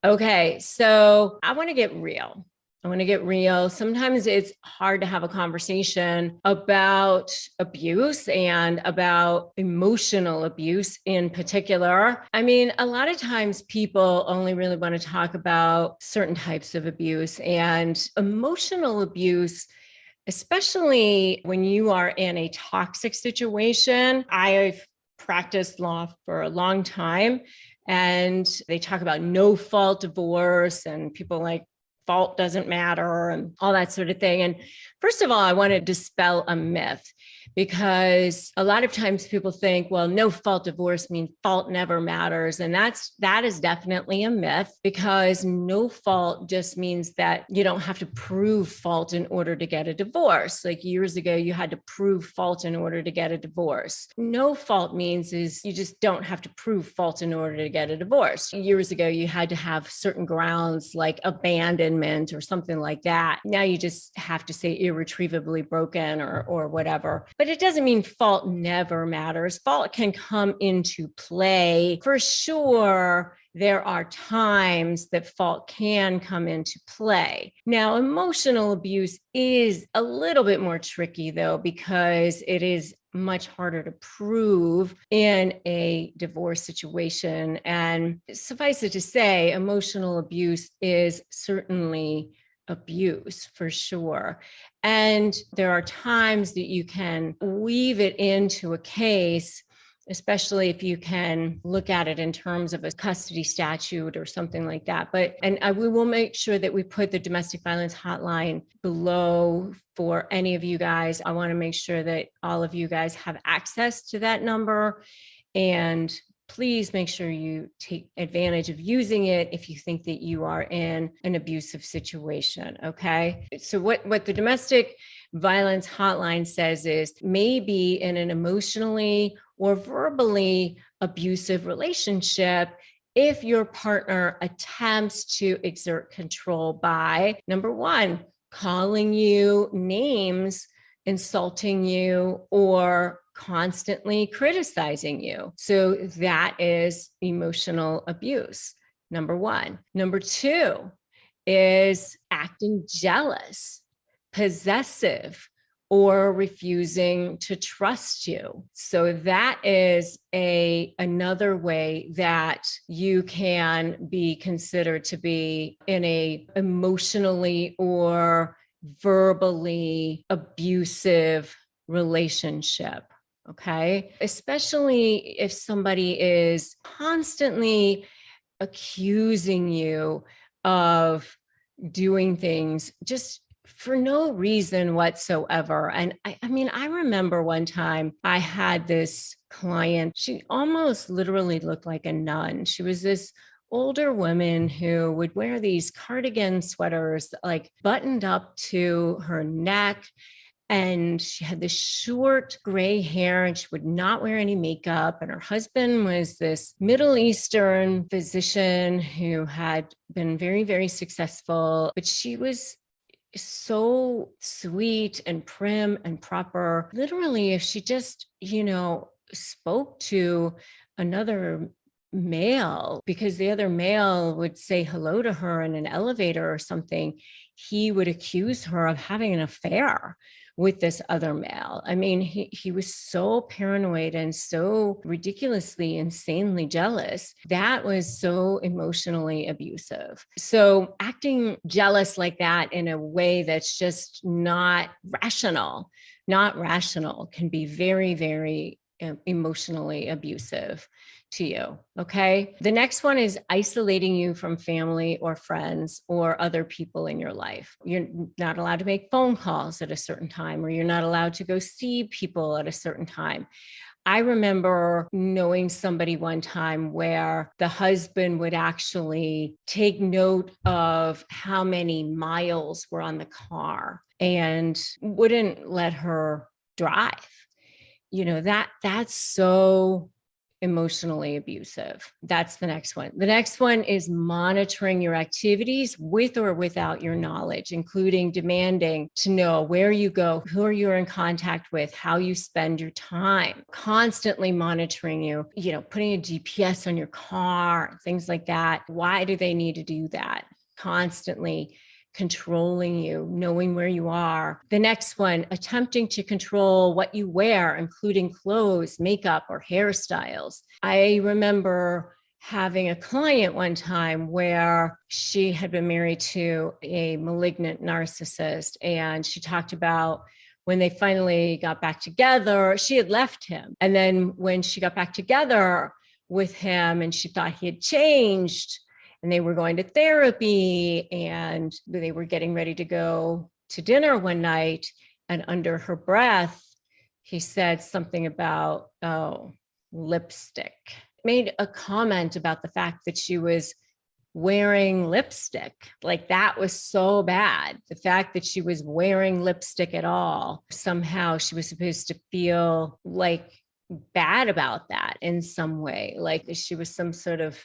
Okay, so I want to get real. I want to get real. Sometimes it's hard to have a conversation about abuse and about emotional abuse in particular. I mean, a lot of times people only really want to talk about certain types of abuse, and emotional abuse, especially when you are in a toxic situation. I've practiced law for a long time, and they talk about no fault divorce, and people like fault doesn't matter and all that sort of thing. And first of all, I want to dispel a myth, because a lot of times people think, well, no fault divorce means fault never matters. And that is definitely a myth, because no fault just means that you don't have to prove fault in order to get a divorce. Like years ago, you had to prove fault in order to get a divorce. No fault means is you just don't have to prove fault in order to get a divorce. Years ago, you had to have certain grounds like abandonment or something like that. Now you just have to say irretrievably broken or whatever. But it doesn't mean fault never matters. Fault can come into play. For sure, there are times that fault can come into play. Now, emotional abuse is a little bit more tricky, though, because it is much harder to prove in a divorce situation. And suffice it to say, emotional abuse is certainly abuse for sure. And there are times that you can weave it into a case, especially if you can look at it in terms of a custody statute or something like that. We will make sure that we put the domestic violence hotline below for any of you guys. I want to make sure that all of you guys have access to that number, and please make sure you take advantage of using it if you think that you are in an abusive situation, okay? So what the domestic violence hotline says is, maybe in an emotionally or verbally abusive relationship, if your partner attempts to exert control by, number one, calling you names, insulting you, or constantly criticizing you. So that is emotional abuse, number one. Number two is acting jealous, possessive, or refusing to trust you. So that is another way that you can be considered to be in a emotionally or verbally abusive relationship. Okay. Especially if somebody is constantly accusing you of doing things just for no reason whatsoever. And I mean, I remember one time I had this client, she almost literally looked like a nun. She was this older woman who would wear these cardigan sweaters, like buttoned up to her neck. And she had this short gray hair, and she would not wear any makeup. And her husband was this Middle Eastern physician who had been very, very successful. But she was so sweet and prim and proper. Literally, if she just, spoke to another male, because the other male would say hello to her in an elevator or something, he would accuse her of having an affair with this other male. I mean, he was so paranoid and so ridiculously, insanely jealous. That was so emotionally abusive. So acting jealous like that in a way that's just not rational can be very, very emotionally abusive to you. Okay. The next one is isolating you from family or friends or other people in your life. You're not allowed to make phone calls at a certain time, or you're not allowed to go see people at a certain time. I remember knowing somebody one time where the husband would actually take note of how many miles were on the car and wouldn't let her drive. That's so emotionally abusive. That's the next one. The next one is monitoring your activities with or without your knowledge, including demanding to know where you go, who you're in contact with, how you spend your time, constantly monitoring you, putting a GPS on your car, things like that. Why do they need to do that? Constantly controlling you, knowing where you are. The next one, attempting to control what you wear, including clothes, makeup, or hairstyles. I remember having a client one time where she had been married to a malignant narcissist, and she talked about when they finally got back together, she had left him. And then when she got back together with him and she thought he had changed, and they were going to therapy, and they were getting ready to go to dinner one night. And under her breath, he said something about, lipstick. Made a comment about the fact that she was wearing lipstick. Like, that was so bad. The fact that she was wearing lipstick at all, somehow she was supposed to feel like bad about that in some way, like she was some sort of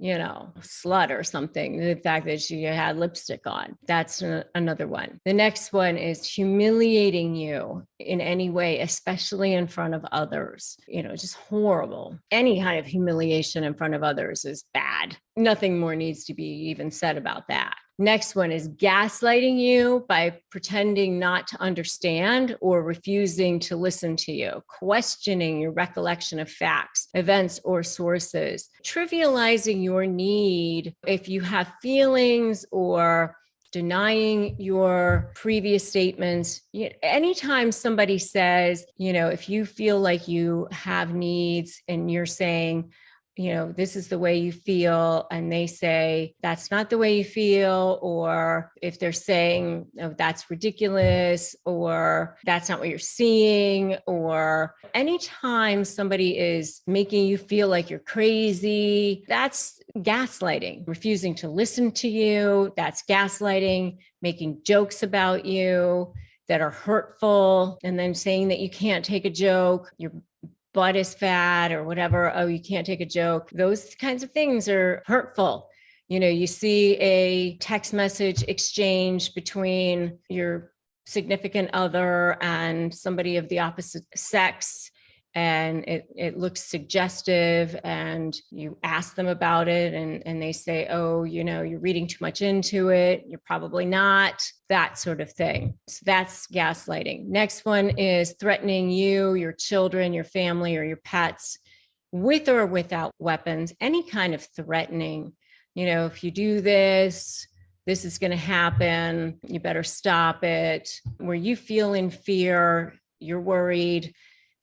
slut or something, the fact that she had lipstick on. That's another one. The next one is humiliating you in any way, especially in front of others. Just horrible. Any kind of humiliation in front of others is bad. Nothing more needs to be even said about that. Next one is gaslighting you by pretending not to understand or refusing to listen to you, questioning your recollection of facts, events, or sources, trivializing your need if you have feelings, or denying your previous statements. Anytime somebody says, if you feel like you have needs and you're saying, this is the way you feel, and they say, that's not the way you feel, or if they're saying, oh, that's ridiculous, or that's not what you're seeing, or anytime somebody is making you feel like you're crazy, that's gaslighting. Refusing to listen to you, that's gaslighting. Making jokes about you that are hurtful, and then saying that you can't take a joke, your butt is fat or whatever. Oh, you can't take a joke. Those kinds of things are hurtful. You see a text message exchange between your significant other and somebody of the opposite sex, and it looks suggestive, and you ask them about it, and they say, oh, you're reading too much into it. You're probably not. That sort of thing. So that's gaslighting. Next one is threatening you, your children, your family, or your pets with or without weapons. Any kind of threatening. If you do this, this is going to happen. You better stop it. Where you feel in fear, you're worried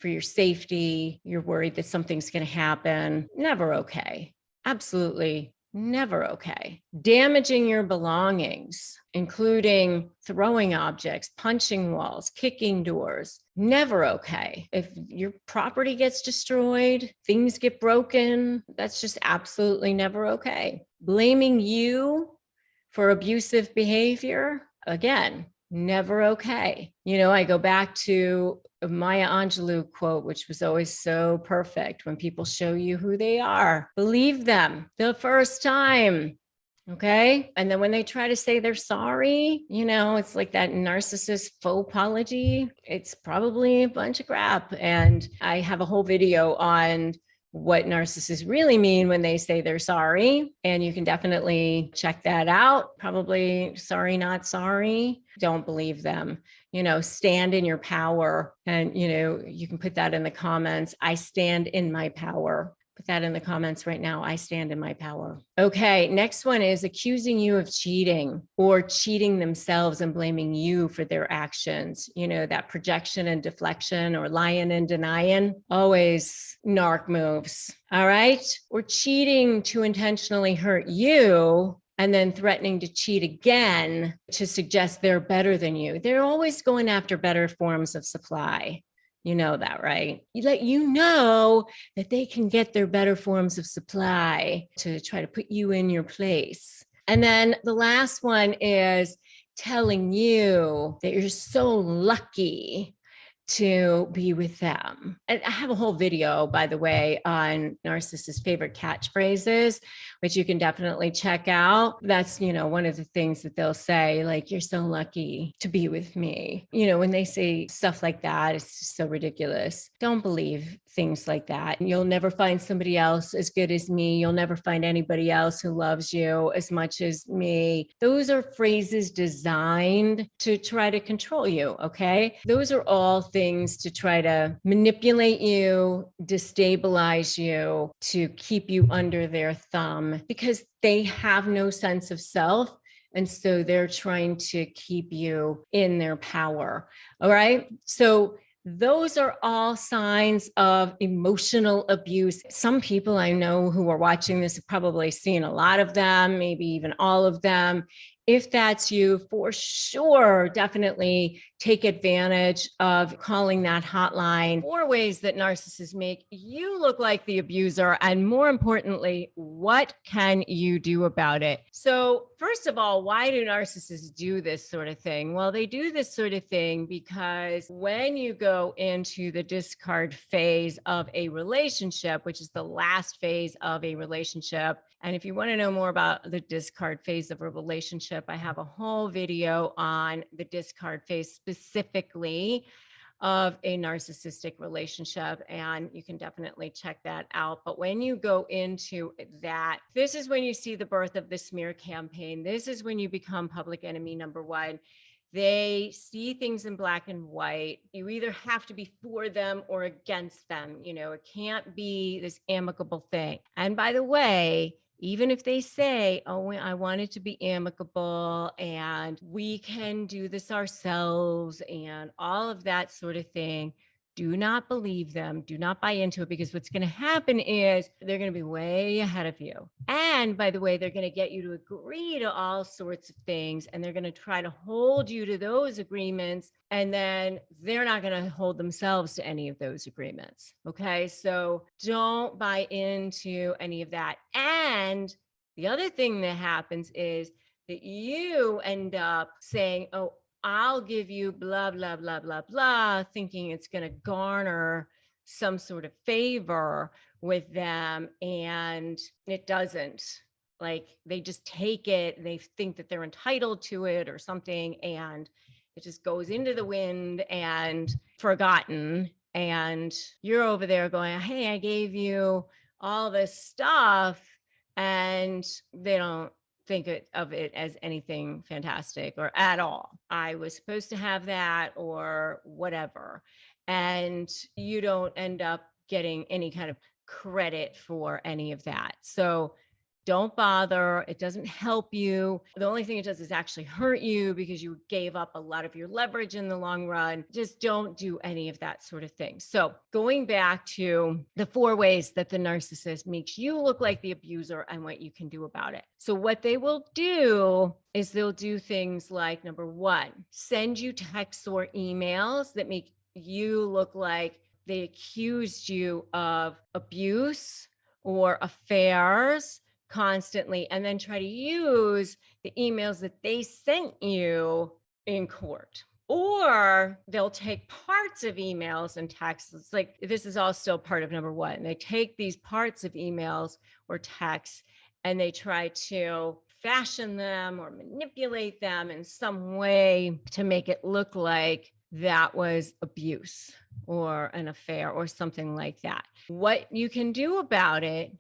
for your safety, you're worried that something's going to happen. Never okay. Absolutely never okay. Damaging your belongings, including throwing objects, punching walls, kicking doors. Never okay. If your property gets destroyed, things get broken, that's just absolutely never okay. Blaming you for abusive behavior, again, never okay. I go back to a Maya Angelou quote, which was always so perfect. When people show you who they are, believe them the first time. Okay. And then when they try to say they're sorry, it's like that narcissist faux apology. It's probably a bunch of crap. And I have a whole video on what narcissists really mean when they say they're sorry. And you can definitely check that out. Probably sorry, not sorry. Don't believe them. Stand in your power. And, you can put that in the comments. I stand in my power. Put that in the comments right now. I stand in my power. Okay. Next one is accusing you of cheating, or cheating themselves and blaming you for their actions. That projection and deflection, or lying and denying, always narc moves. All right. Or cheating to intentionally hurt you, and then threatening to cheat again to suggest they're better than you. They're always going after better forms of supply. You know that, right? You know that they can get their better forms of supply to try to put you in your place. And then the last one is telling you that you're so lucky to be with them. And I have a whole video, by the way, on narcissists' favorite catchphrases, which you can definitely check out. That's, one of the things that they'll say, like, you're so lucky to be with me. When they say stuff like that, it's just so ridiculous. Don't believe things like that. You'll never find somebody else as good as me. You'll never find anybody else who loves you as much as me. Those are phrases designed to try to control you, okay? Those are all things to try to manipulate you, destabilize you, to keep you under their thumb, because they have no sense of self. And so they're trying to keep you in their power. All right. So those are all signs of emotional abuse. Some people I know who are watching this have probably seen a lot of them, maybe even all of them. If that's you, for sure, definitely take advantage of calling that hotline. 4 ways that narcissists make you look like the abuser, and more importantly, what can you do about it? So first of all, why do narcissists do this sort of thing? Well, they do this sort of thing because when you go into the discard phase of a relationship, which is the last phase of a relationship, and if you want to know more about the discard phase of a relationship, I have a whole video on the discard phase specifically of a narcissistic relationship, and you can definitely check that out. But when you go into that, this is when you see the birth of the smear campaign. This is when you become public enemy number 1. They see things in black and white. You either have to be for them or against them. It can't be this amicable thing. And by the way, even if they say, oh, I want it to be amicable and we can do this ourselves and all of that sort of thing, do not believe them. Do not buy into it, because what's going to happen is they're going to be way ahead of you. And by the way, they're going to get you to agree to all sorts of things, and they're going to try to hold you to those agreements. And then they're not going to hold themselves to any of those agreements. Okay. So don't buy into any of that. And the other thing that happens is that you end up saying, oh, I'll give you blah, blah, blah, blah, blah, thinking it's going to garner some sort of favor with them. And it doesn't. Like, they just take it, they think that they're entitled to it or something, and it just goes into the wind and forgotten. And you're over there going, hey, I gave you all this stuff, and they don't think of it as anything fantastic or at all. I was supposed to have that or whatever. And you don't end up getting any kind of credit for any of that. So don't bother. It doesn't help you. The only thing it does is actually hurt you, because you gave up a lot of your leverage in the long run. Just don't do any of that sort of thing. So going back to the 4 ways that the narcissist makes you look like the abuser and what you can do about it. So what they will do is they'll do things like, number 1, send you texts or emails that make you look like they accused you of abuse or affairs constantly, and then try to use the emails that they sent you in court. Or they'll take parts of emails and texts. It's like, this is all still part of number 1. They take these parts of emails or texts and they try to fashion them or manipulate them in some way to make it look like that was abuse or an affair or something like that. What you can do about it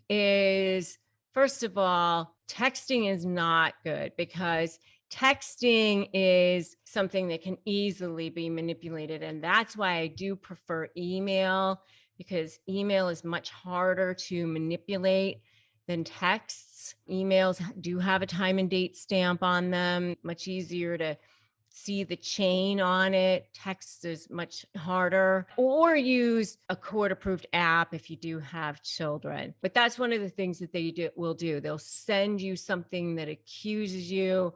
is, first of all, texting is not good, because texting is something that can easily be manipulated. And that's why I do prefer email, because email is much harder to manipulate than texts. Emails do have a time and date stamp on them, much easier to see the chain on it. Text is much harder. Or use a court-approved app if you do have children. But that's one of the things that they will do. They'll send you something that accuses you.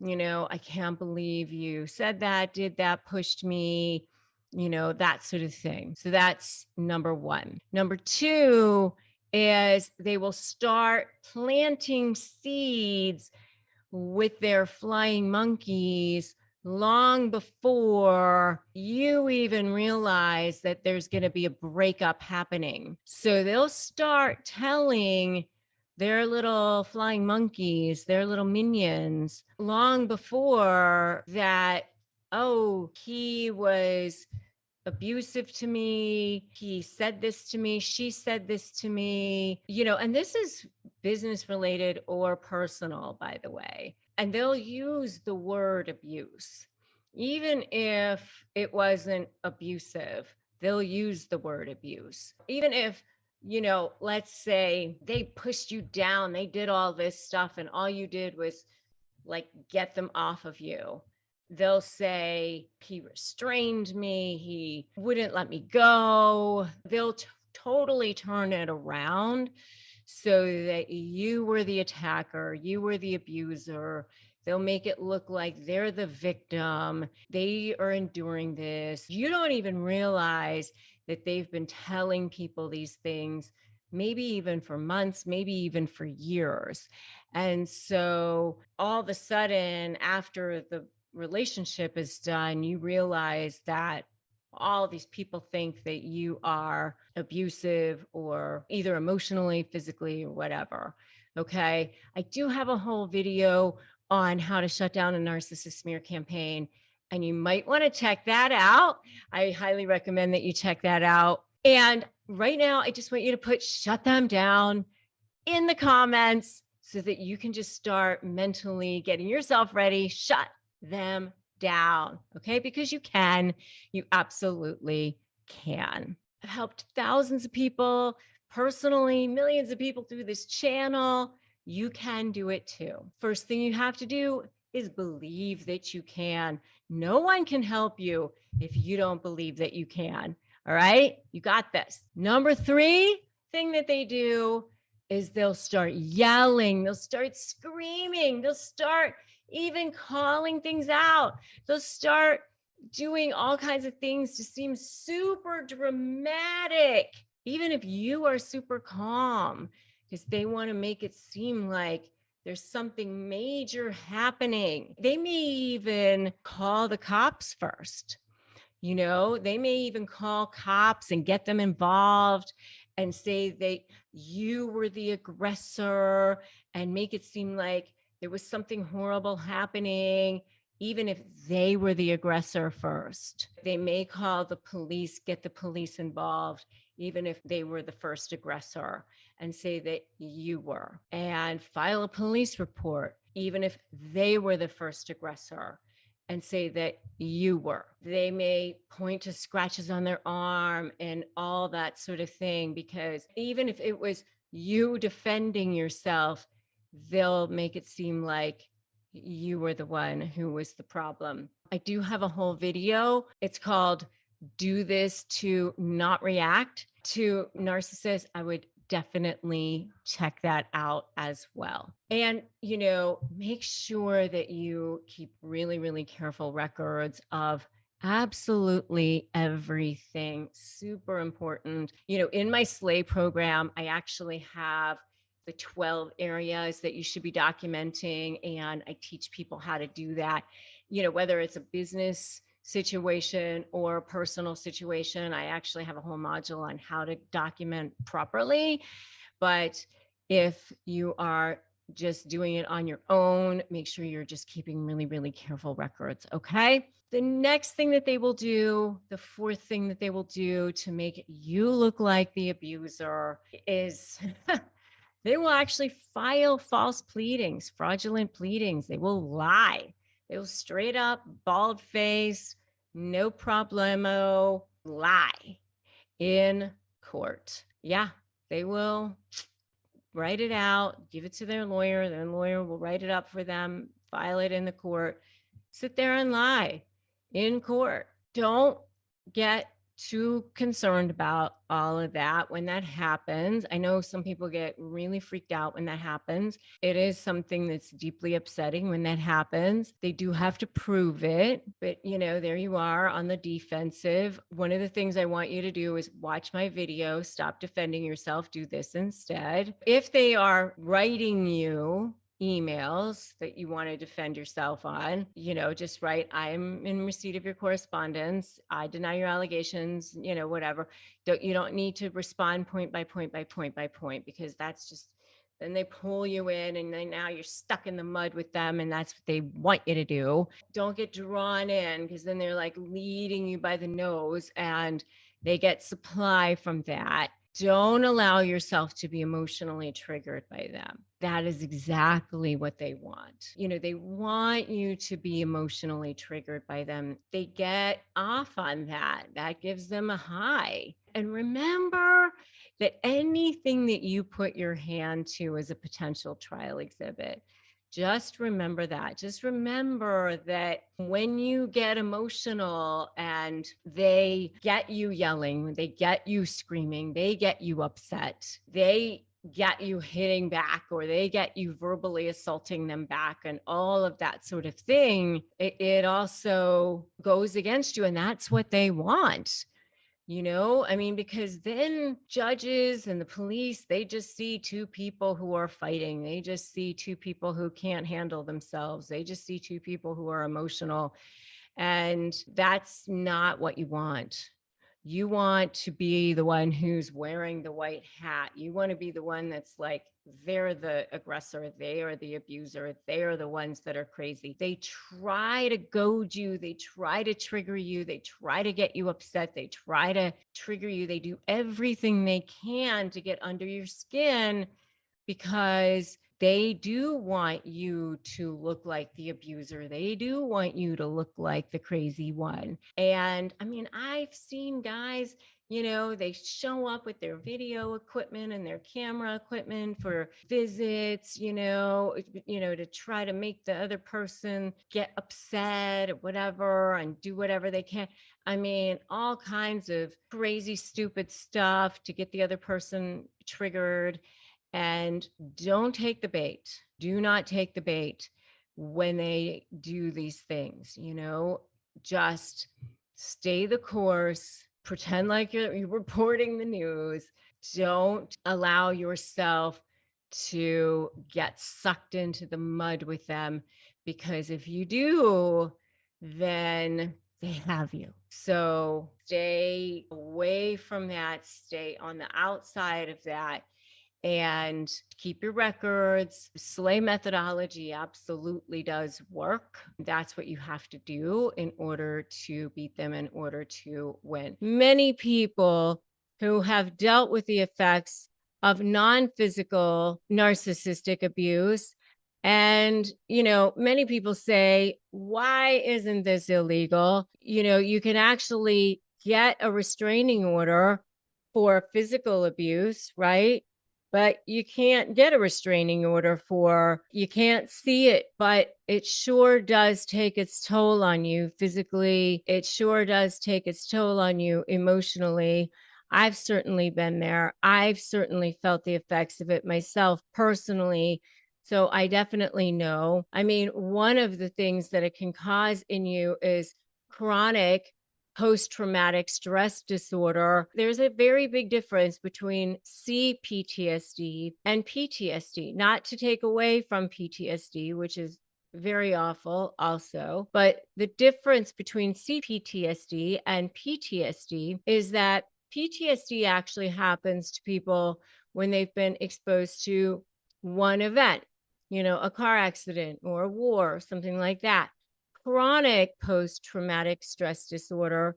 I can't believe you said that, did that, pushed me, that sort of thing. So that's number 1. Number 2 is they will start planting seeds with their flying monkeys long before you even realize that there's going to be a breakup happening. So they'll start telling their little flying monkeys, their little minions, long before that, oh, he was abusive to me. He said this to me. She said this to me, and this is business related or personal, by the way. And they'll use the word abuse. Even if it wasn't abusive, they'll use the word abuse. Even if, let's say they pushed you down, they did all this stuff, and all you did was like get them off of you. They'll say, he restrained me, he wouldn't let me go. They'll totally turn it around so that you were the attacker, you were the abuser. They'll make it look like they're the victim. They are enduring this. You don't even realize that they've been telling people these things, maybe even for months, maybe even for years. And so all of a sudden, after the relationship is done, you realize that all these people think that you are abusive or either emotionally, physically, or whatever. Okay. I do have a whole video on how to shut down a narcissist smear campaign, and you might want to check that out. I highly recommend that you check that out. And right now, I just want you to put shut them down in the comments so that you can just start mentally getting yourself ready. Shut them down. Okay. Because you can, you absolutely can. I've helped thousands of people personally, millions of people through this channel. You can do it too. First thing you have to do is believe that you can. No one can help you if you don't believe that you can. All right. You got this. Number 3 thing that they do is they'll start yelling. They'll start screaming. They'll start even calling things out. They'll start doing all kinds of things to seem super dramatic, even if you are super calm, because they want to make it seem like there's something major happening. They may even call the cops first. They may even call cops and get them involved and say that you were the aggressor and make it seem like there was something horrible happening, even if they were the aggressor first. They may call the police, get the police involved, even if they were the first aggressor, and say that you were, and file a police report, even if they were the first aggressor, and say that you were. They may point to scratches on their arm and all that sort of thing, because even if it was you defending yourself, they'll make it seem like you were the one who was the problem. I do have a whole video. It's called Do This to Not React to Narcissists. I would definitely check that out as well. And, make sure that you keep really, really careful records of absolutely everything. Super important. In my SLAY program, I actually have the 12 areas that you should be documenting. And I teach people how to do that, whether it's a business situation or a personal situation. I actually have a whole module on how to document properly. But if you are just doing it on your own, make sure you're just keeping really, really careful records. Okay. The next thing that they will do, the 4th thing that they will do to make you look like the abuser is they will actually file false pleadings, fraudulent pleadings. They will lie. They will straight up, bald face, no problemo, lie in court. Yeah, they will write it out, give it to their lawyer. Their lawyer will write it up for them, file it in the court, sit there and lie in court. Don't get too concerned about all of that when that happens. I know some people get really freaked out when that happens. It is something that's deeply upsetting when that happens. They do have to prove it, but there you are on the defensive. One of the things I want you to do is watch my video, stop defending yourself, do this instead. If they are writing you emails that you want to defend yourself on, just write, I'm in receipt of your correspondence. I deny your allegations, whatever. You don't need to respond point by point by point by point, because that's just, then they pull you in and then now you're stuck in the mud with them. And that's what they want you to do. Don't get drawn in, because then they're like leading you by the nose and they get supply from that. Don't allow yourself to be emotionally triggered by them. That is exactly what they want. They want you to be emotionally triggered by them. They get off on that. That gives them a high. And remember that anything that you put your hand to is a potential trial exhibit. Just remember that. Just remember that when you get emotional and they get you yelling, they get you screaming, they get you upset, they get you hitting back, or they get you verbally assaulting them back, and all of that sort of thing, it also goes against you. And that's what they want. Because then judges and the police, they just see two people who are fighting. They just see two people who can't handle themselves. They just see two people who are emotional. And that's not what you want. You want to be the one who's wearing the white hat. You want to be the one that's like, they're the aggressor, they are the abuser, they are the ones that are crazy. They try to goad you, they try to trigger you, they try to get you upset, they try to trigger you. They do everything they can to get under your skin, because they do want you to look like the abuser. They do want you to look like the crazy one. And I've seen guys, they show up with their video equipment and their camera equipment for visits, to try to make the other person get upset or whatever, and do whatever they can. All kinds of crazy, stupid stuff to get the other person triggered. And don't take the bait. Do not take the bait when they do these things. Just stay the course, pretend like you're reporting the news. Don't allow yourself to get sucked into the mud with them, because if you do, then they have you. So stay away from that, stay on the outside of that, and keep your records. Slay methodology absolutely does work. That's what you have to do in order to beat them, in order to win. Many people who have dealt with the effects of non-physical narcissistic abuse, and, many people say, why isn't this illegal? You can actually get a restraining order for physical abuse, right? But you can't get a restraining order you can't see it, but it sure does take its toll on you physically. It sure does take its toll on you emotionally. I've certainly been there. I've certainly felt the effects of it myself personally. So I definitely know. One of the things that it can cause in you is chronic post-traumatic stress disorder. There's a very big difference between CPTSD and PTSD, not to take away from PTSD, which is very awful also. But the difference between CPTSD and PTSD is that PTSD actually happens to people when they've been exposed to one event, a car accident or a war, something like that. Chronic post-traumatic stress disorder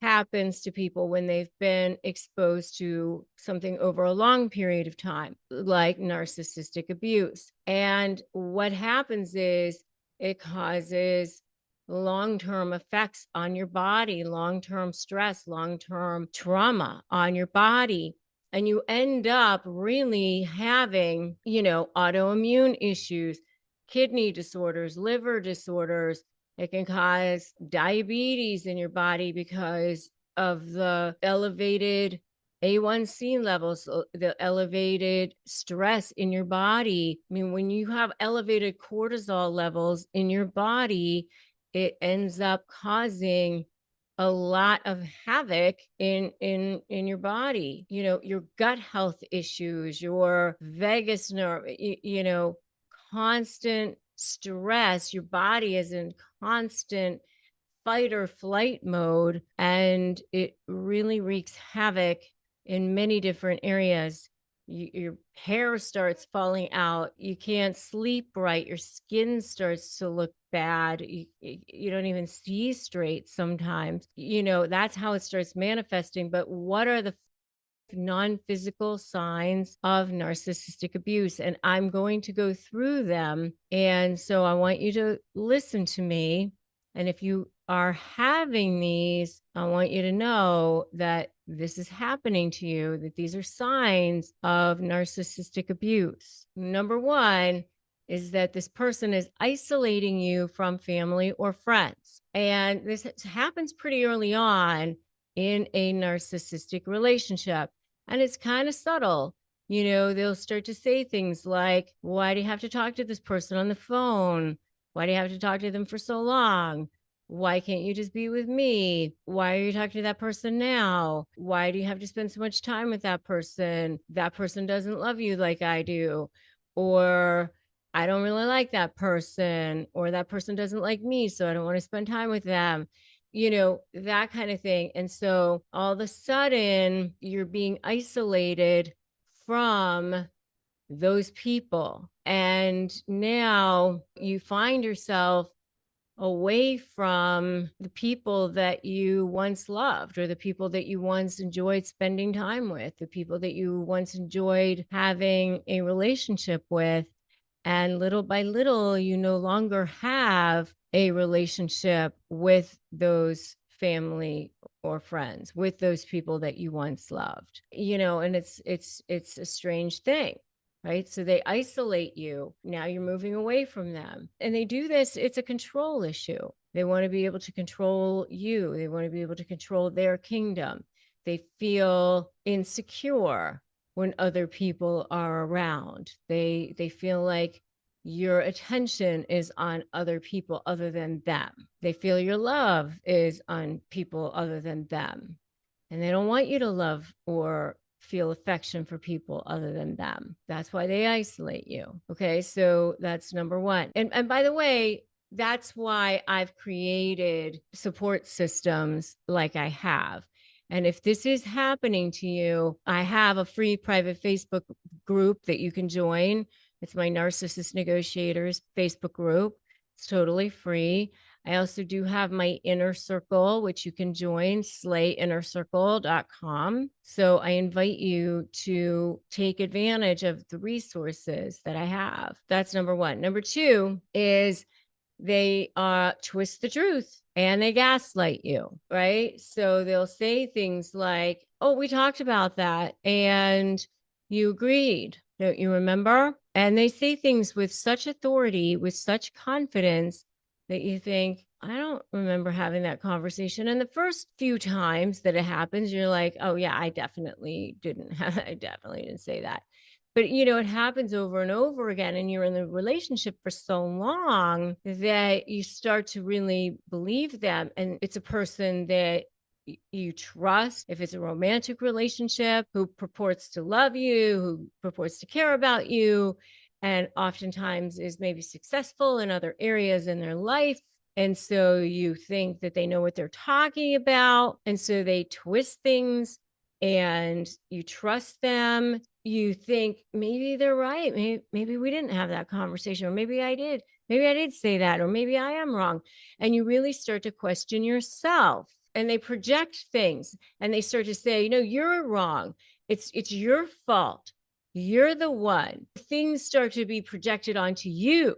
happens to people when they've been exposed to something over a long period of time, like narcissistic abuse. And what happens is it causes long-term effects on your body, long-term stress, long-term trauma on your body. And you end up really having, autoimmune issues, kidney disorders, liver disorders. It can cause diabetes in your body because of the elevated A1C levels, the elevated stress in your body. When you have elevated cortisol levels in your body, it ends up causing a lot of havoc in your body. Your gut health issues, your vagus nerve, constant stress. Your body is in constant fight or flight mode, and it really wreaks havoc in many different areas. Your hair starts falling out. You can't sleep right. Your skin starts to look bad. You don't even see straight sometimes. That's how it starts manifesting. But what are the non-physical signs of narcissistic abuse? And I'm going to go through them. And so I want you to listen to me. And if you are having these, I want you to know that this is happening to you, that these are signs of narcissistic abuse. Number one is that this person is isolating you from family or friends. And this happens pretty early on in a narcissistic relationship. And it's kind of subtle. They'll start to say things like, why do you have to talk to this person on the phone? Why do you have to talk to them for so long? Why can't you just be with me? Why are you talking to that person now? Why do you have to spend so much time with that person? That person doesn't love you like I do. Or I don't really like that person. Or that person doesn't like me, so I don't want to spend time with them. That kind of thing. And so all of a sudden, you're being isolated from those people. And now you find yourself away from the people that you once loved, or the people that you once enjoyed spending time with, the people that you once enjoyed having a relationship with. And little by little, you no longer have a relationship with those family or friends, with those people that you once loved. And it's a strange thing. Right. So they isolate you. Now you're moving away from them. And they do this, it's a control issue. They want to be able to control you. They want to be able to control their kingdom. They feel insecure when other people are around. They feel like your attention is on other people other than them. They feel your love is on people other than them. And they don't want you to love or feel affection for people other than them. That's why they isolate you. Okay, so that's number one. And by the way, that's why I've created support systems like I have. And if this is happening to you, I have a free private Facebook group that you can join. It's my Narcissist Negotiators Facebook group. It's totally free. I also do have my inner circle, which you can join, slayinnercircle.com. So I invite you to take advantage of the resources that I have. That's number one. Number two is they twist the truth and they gaslight you, right? So they'll say things like, oh, we talked about that and you agreed. Don't you remember? And they say things with such authority, with such confidence, that you think, I don't remember having that conversation. And the first few times that it happens, you're like, oh yeah, I definitely didn't say that. But it happens over and over again, and you're in the relationship for so long that you start to really believe them. And it's a person that you trust, if it's a romantic relationship, who purports to love you, who purports to care about you, and oftentimes is maybe successful in other areas in their life. And so you think that they know what they're talking about. And so they twist things and you trust them. You think maybe they're right. Maybe we didn't have that conversation, or maybe I did. Maybe I did say that, or maybe I am wrong. And you really start to question yourself. And they project things and they start to say, you're wrong. It's your fault. You're the one. Things start to be projected onto you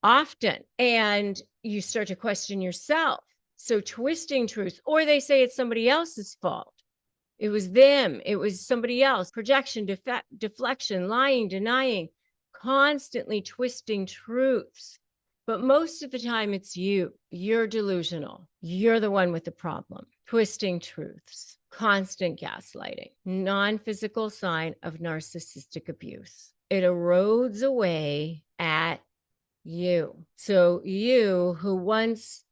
often, and you start to question yourself. So twisting truth, or they say it's somebody else's fault. It was them. It was somebody else. Projection, deflection, lying, denying, constantly twisting truths. But most of the time it's you. You're delusional. You're the one with the problem. Twisting truths. Constant gaslighting, non-physical sign of narcissistic abuse. It erodes away at you. So you, who once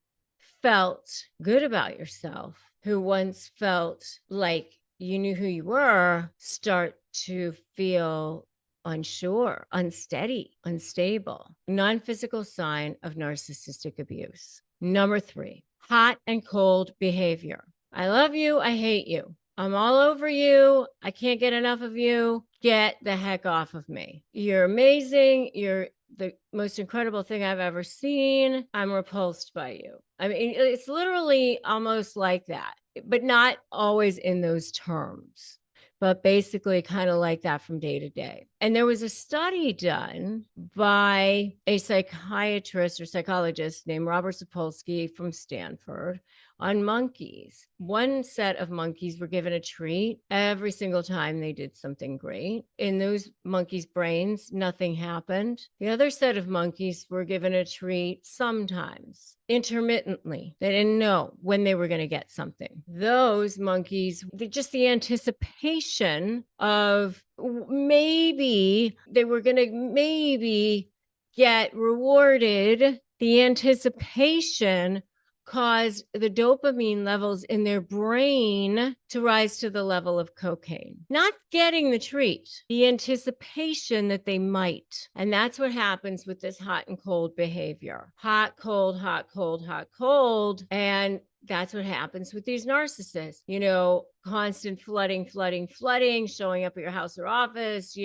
felt good about yourself, who once felt like you knew who you were, start to feel unsure, unsteady, unstable. Non-physical sign of narcissistic abuse. Number 3, hot and cold behavior. I love you. I hate you. I'm all over you. I can't get enough of you. Get the heck off of me. You're amazing. You're the most incredible thing I've ever seen. I'm repulsed by you. I mean, it's literally almost like that, but not always in those terms, but basically kind of like that from day to day. And there was a study done by a psychiatrist or psychologist named Robert Sapolsky from Stanford on monkeys. One set of monkeys were given a treat every single time they did something great. In those monkeys' brains, nothing happened. The other set of monkeys were given a treat sometimes, intermittently. They didn't know when they were going to get something. Those monkeys, just the anticipation of maybe they were going to maybe get rewarded, the anticipation caused the dopamine levels in their brain to rise to the level of cocaine. Not getting the treat, the anticipation that they might. And that's what happens with this hot and cold behavior. Hot, cold, hot, cold, hot, cold. And that's what happens with these narcissists, constant flooding, showing up at your house or office,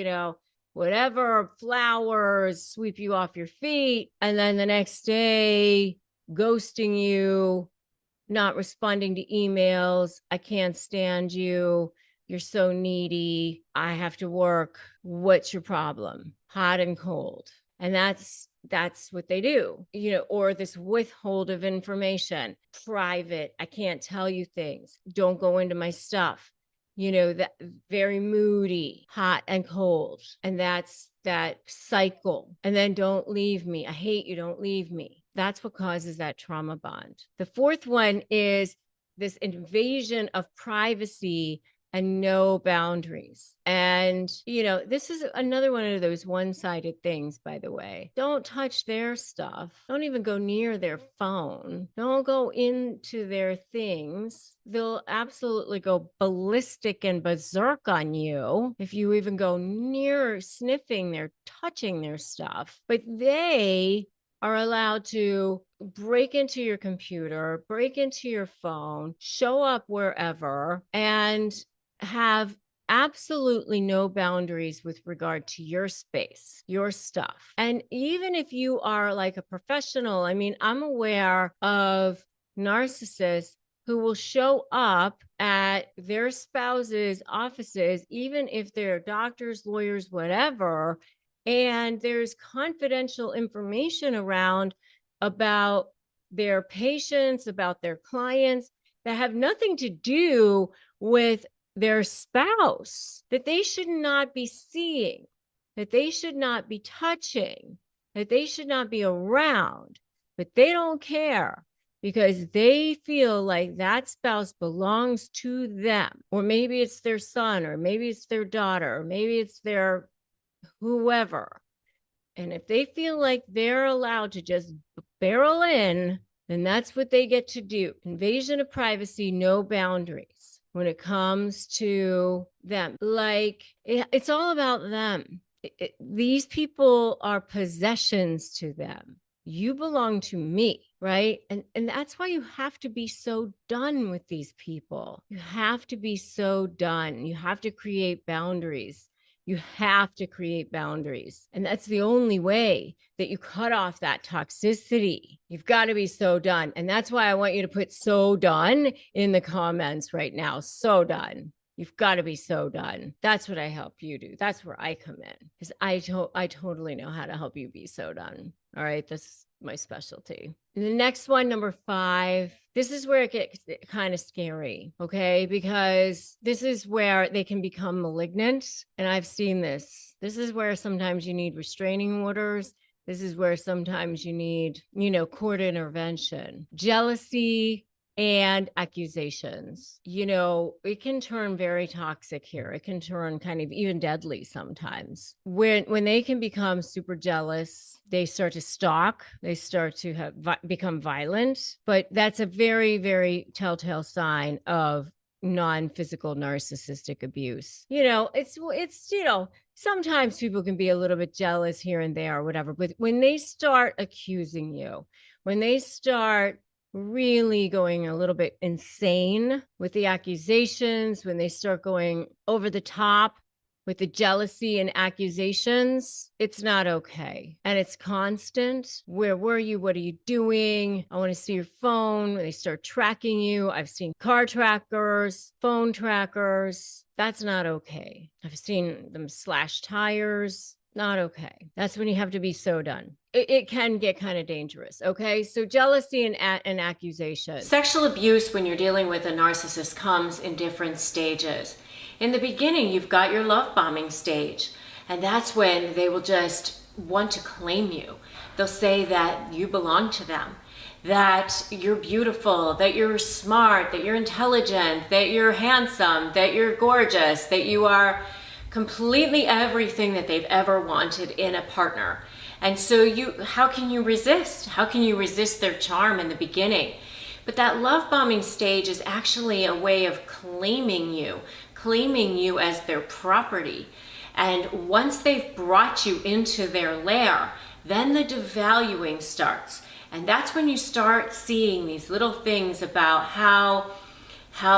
whatever, flowers, sweep you off your feet. And then the next day, ghosting you, not responding to emails. I can't stand you. You're so needy. I have to work. What's your problem? Hot and cold. And that's what they do, or this withhold of information, private. I can't tell you things. Don't go into my stuff. That very moody, hot and cold. And that's that cycle. And then don't leave me. I hate you. Don't leave me. That's what causes that trauma bond. The fourth one is this invasion of privacy and no boundaries. And, this is another one of those one-sided things, by the way. Don't touch their stuff. Don't even go near their phone. Don't go into their things. They'll absolutely go ballistic and berserk on you if you even go near sniffing their, touching their stuff. But they are allowed to break into your computer, break into your phone, show up wherever, and have absolutely no boundaries with regard to your space, your stuff. And even if you are like a professional, I'm aware of narcissists who will show up at their spouse's offices, even if they're doctors, lawyers, whatever, and there's confidential information around about their patients, about their clients that have nothing to do with their spouse, that they should not be seeing, that they should not be touching, that they should not be around, but they don't care because they feel like that spouse belongs to them. Or maybe it's their son, or maybe it's their daughter, or maybe it's their whoever. And if they feel like they're allowed to just barrel in, then that's what they get to do. Invasion of privacy, no boundaries when it comes to them. Like, it's all about them. These people are possessions to them. You belong to me, right? And that's why you have to be so done with these people. You have to be so done. You have to create boundaries. You have to create boundaries. And that's the only way that you cut off that toxicity. You've got to be so done. And that's why I want you to put so done in the comments right now. So done. You've got to be so done. That's what I help you do. That's where I come in, because I totally know how to help you be so done. All right. That's my specialty. And the next one, number 5, this is where it gets kind of scary. Okay. Because this is where they can become malignant. And I've seen this. This is where sometimes you need restraining orders. This is where sometimes you need, court intervention. Jealousy and accusations. It can turn very toxic here. It can turn kind of even deadly sometimes. When they can become super jealous, they start to stalk, they start to become violent. But that's a very, very telltale sign of non-physical narcissistic abuse. It's Sometimes people can be a little bit jealous here and there or whatever, but when they start accusing you, when they start really going a little bit insane with the accusations, when they start going over the top with the jealousy and accusations, it's not okay. And it's constant. Where were you? What are you doing? I want to see your phone. When they start tracking you, I've seen car trackers, phone trackers. That's not okay. I've seen them slash tires. Not okay. That's when you have to be so done. It can get kind of dangerous. Okay. So jealousy and accusation. Sexual abuse when you're dealing with a narcissist comes in different stages. In the beginning, you've got your love bombing stage, and that's when they will just want to claim you. They'll say that you belong to them, that you're beautiful, that you're smart, that you're intelligent, that you're handsome, that you're gorgeous, that you are completely everything that they've ever wanted in a partner. And so how can you resist? How can you resist their charm in the beginning? But that love bombing stage is actually a way of claiming you as their property. And once they've brought you into their lair, then the devaluing starts. And that's when you start seeing these little things about how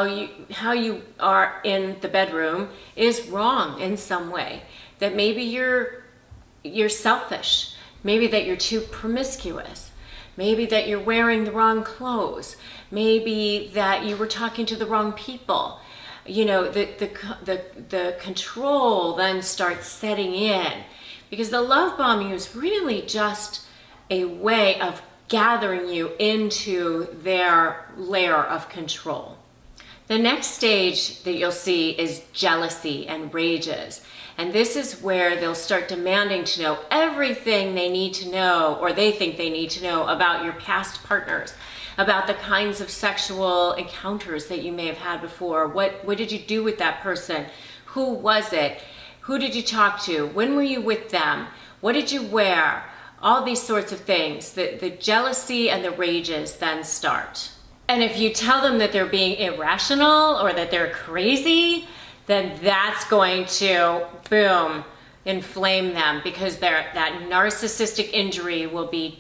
you are in the bedroom is wrong in some way. That maybe you're selfish, maybe that you're too promiscuous, maybe that you're wearing the wrong clothes, maybe that you were talking to the wrong people. You know, the control then starts setting in, because the love bombing is really just a way of gathering you into their layer of control. The next stage that you'll see is jealousy and rages. And this is where they'll start demanding to know everything they need to know, or they think they need to know, about your past partners, about the kinds of sexual encounters that you may have had before. What did you do with that person? Who was it? Who did you talk to? When were you with them? What did you wear? All these sorts of things. The jealousy and the rages then start. And if you tell them that they're being irrational or that they're crazy, then that's going to, boom, inflame them, because that narcissistic injury will be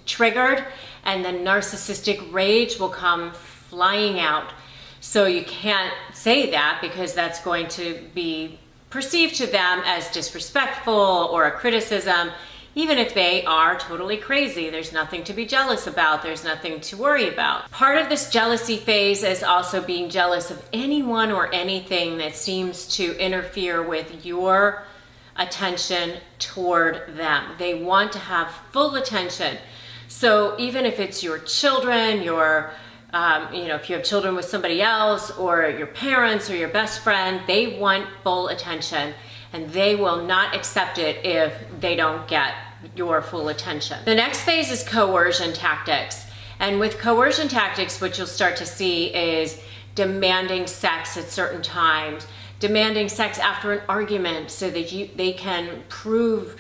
triggered, and the narcissistic rage will come flying out. So you can't say that, because that's going to be perceived to them as disrespectful or a criticism. Even if they are totally crazy, there's nothing to be jealous about. There's nothing to worry about. Part of this jealousy phase is also being jealous of anyone or anything that seems to interfere with your attention toward them. They want to have full attention. So even if it's your children, if you have children with somebody else, or your parents or your best friend, they want full attention. And they will not accept it if they don't get your full attention. The next phase is coercion tactics. And with coercion tactics, what you'll start to see is demanding sex at certain times, demanding sex after an argument so that you can prove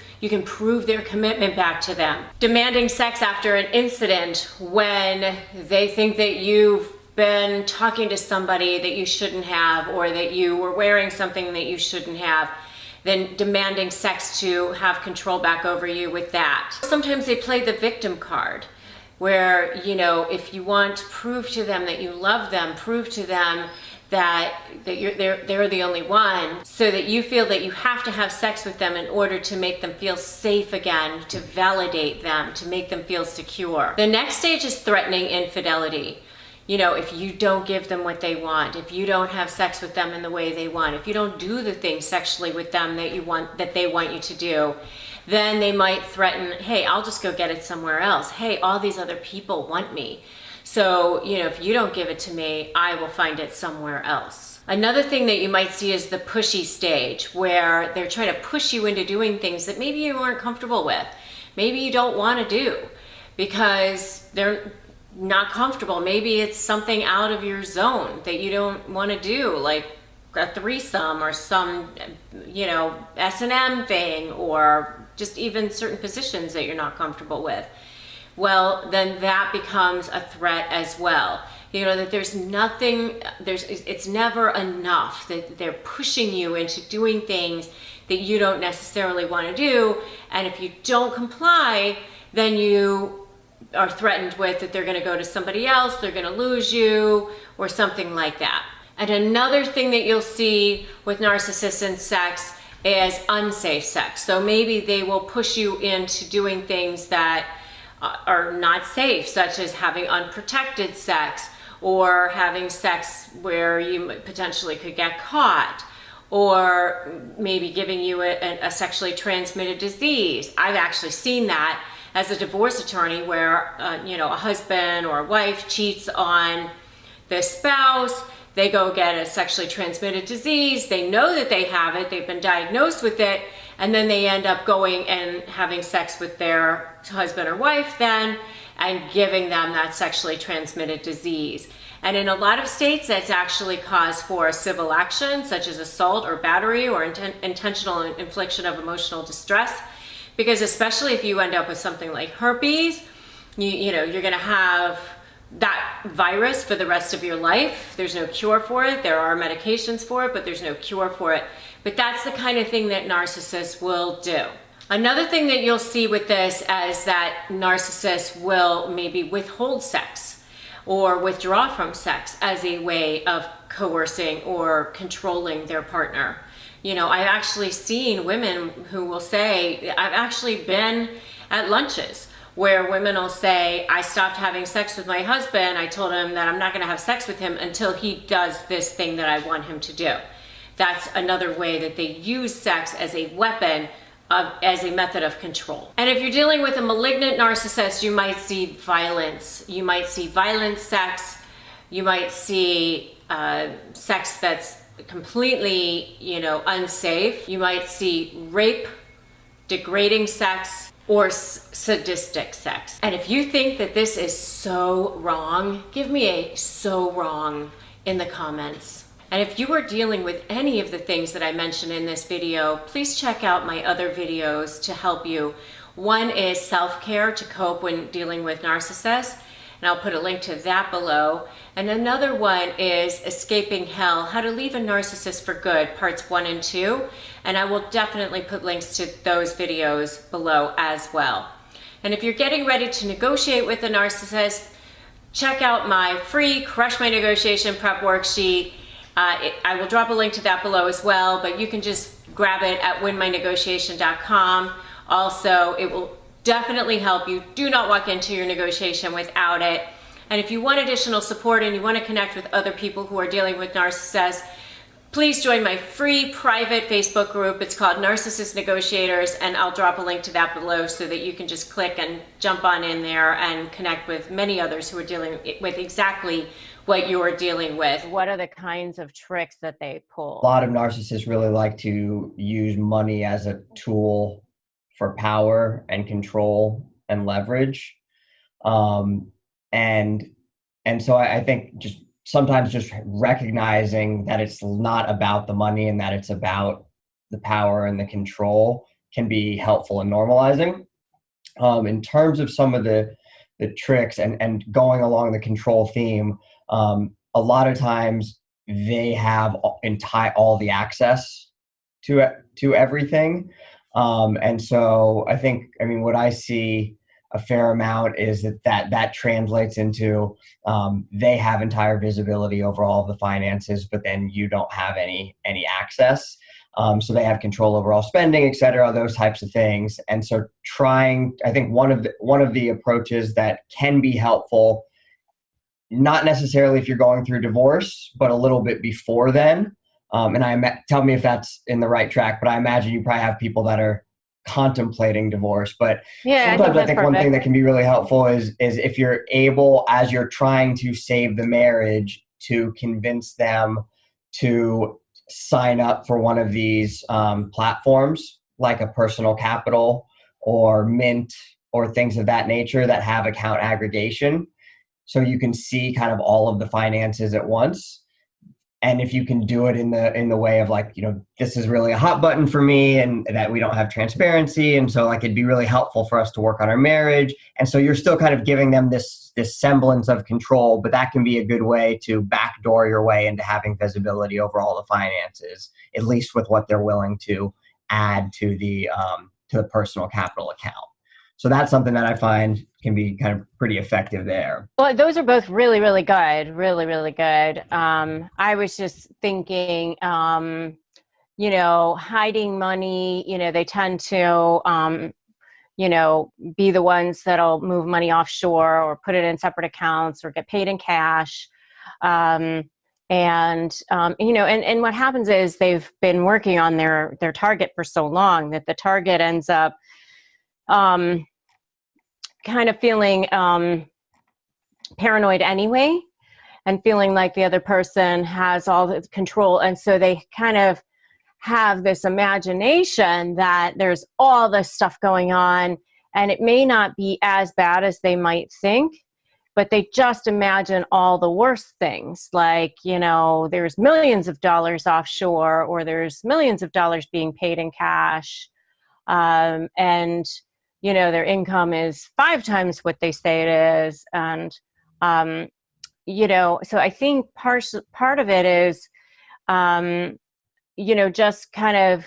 their commitment back to them. Demanding sex after an incident when they think that you've been talking to somebody that you shouldn't have, or that you were wearing something that you shouldn't have. Then demanding sex to have control back over you with that. Sometimes they play the victim card, where, if you want to prove to them that you love them, prove to them that they're the only one, so that you feel that you have to have sex with them in order to make them feel safe again, to validate them, to make them feel secure. The next stage is threatening infidelity. If you don't give them what they want, if you don't have sex with them in the way they want, if you don't do the things sexually with them that they want you to do, then they might threaten, hey, I'll just go get it somewhere else. Hey, all these other people want me. So, if you don't give it to me, I will find it somewhere else. Another thing that you might see is the pushy stage, where they're trying to push you into doing things that maybe you aren't comfortable with. Maybe you don't want to do because they're not comfortable. Maybe it's something out of your zone that you don't want to do, like a threesome or some, S&M thing, or just even certain positions that you're not comfortable with. Well, then that becomes a threat as well. That it's never enough, that they're pushing you into doing things that you don't necessarily want to do. And if you don't comply, then you are threatened with that they're going to go to somebody else, they're going to lose you, or something like that. And another thing that you'll see with narcissists and sex is unsafe sex. So maybe they will push you into doing things that are not safe, such as having unprotected sex, or having sex where you potentially could get caught, or maybe giving you a sexually transmitted disease. I've actually seen that as a divorce attorney where a husband or a wife cheats on the spouse. They go get a sexually transmitted disease. They know that they have it. They've been diagnosed with it. And then they end up going and having sex with their husband or wife then and giving them that sexually transmitted disease. And in a lot of states, that's actually cause for civil action, such as assault or battery or intentional infliction of emotional distress. Because especially if you end up with something like herpes, you're going to have that virus for the rest of your life. There's no cure for it. There are medications for it, but there's no cure for it. But that's the kind of thing that narcissists will do. Another thing that you'll see with this is that narcissists will maybe withhold sex or withdraw from sex as a way of coercing or controlling their partner. I've actually seen women who will say, I've actually been at lunches where women will say, I stopped having sex with my husband. I told him that I'm not going to have sex with him until he does this thing that I want him to do. That's another way that they use sex as a weapon, as a method of control. And if you're dealing with a malignant narcissist, you might see violence. You might see violent sex. You might see sex that's completely, unsafe. You might see rape, degrading sex, or sadistic sex. And if you think that this is so wrong, give me a so wrong in the comments. And if you are dealing with any of the things that I mentioned in this video, please check out my other videos to help you. One is self-care to cope when dealing with narcissists, and I'll put a link to that below. And another one is Escaping Hell, How to Leave a Narcissist for Good, parts 1 and 2. And I will definitely put links to those videos below as well. And if you're getting ready to negotiate with a narcissist, check out my free Crush My Negotiation Prep Worksheet. I will drop a link to that below as well, but you can just grab it at winmynegotiation.com. Also, it will definitely help you. Do not walk into your negotiation without it. And if you want additional support and you want to connect with other people who are dealing with narcissists, please join my free private Facebook group. It's called Narcissist Negotiators, and I'll drop a link to that below so that you can just click and jump on in there and connect with many others who are dealing with exactly what you're dealing with. What are the kinds of tricks that they pull? A lot of narcissists really like to use money as a tool for power and control and leverage. And so I think just sometimes just recognizing that it's not about the money and that it's about the power and the control can be helpful in normalizing. In terms of some of the tricks and going along the control theme, a lot of times they have all the access to everything. And so what I see a fair amount is that translates into they have entire visibility over all of the finances, but then you don't have any access. So they have control over all spending, et cetera, those types of things. And so I think one of the approaches that can be helpful, not necessarily if you're going through divorce, but a little bit before then. And tell me if that's in the right track, but I imagine you probably have people that are contemplating divorce. But yeah, sometimes I think one thing that can be really helpful is if you're able, as you're trying to save the marriage, to convince them to sign up for one of these platforms like a Personal Capital or Mint or things of that nature that have account aggregation. So you can see kind of all of the finances at once. And if you can do it in the way of like, this is really a hot button for me and that we don't have transparency. And so it'd be really helpful for us to work on our marriage. And so you're still kind of giving them this semblance of control, but that can be a good way to backdoor your way into having visibility over all the finances, at least with what they're willing to add to the personal capital account. So that's something that I find can be kind of pretty effective there. Well, those are both really, really good. Really, really good. I was just thinking, hiding money, they tend to, be the ones that'll move money offshore or put it in separate accounts or get paid in cash. And what happens is they've been working on their target for so long that the target ends up kind of feeling paranoid anyway, and feeling like the other person has all the control. And so they kind of have this imagination that there's all this stuff going on, and it may not be as bad as they might think, but they just imagine all the worst things, like, there's millions of dollars offshore, or there's millions of dollars being paid in cash. And their income is 5 times what they say it is. And, so I think part of it is, just kind of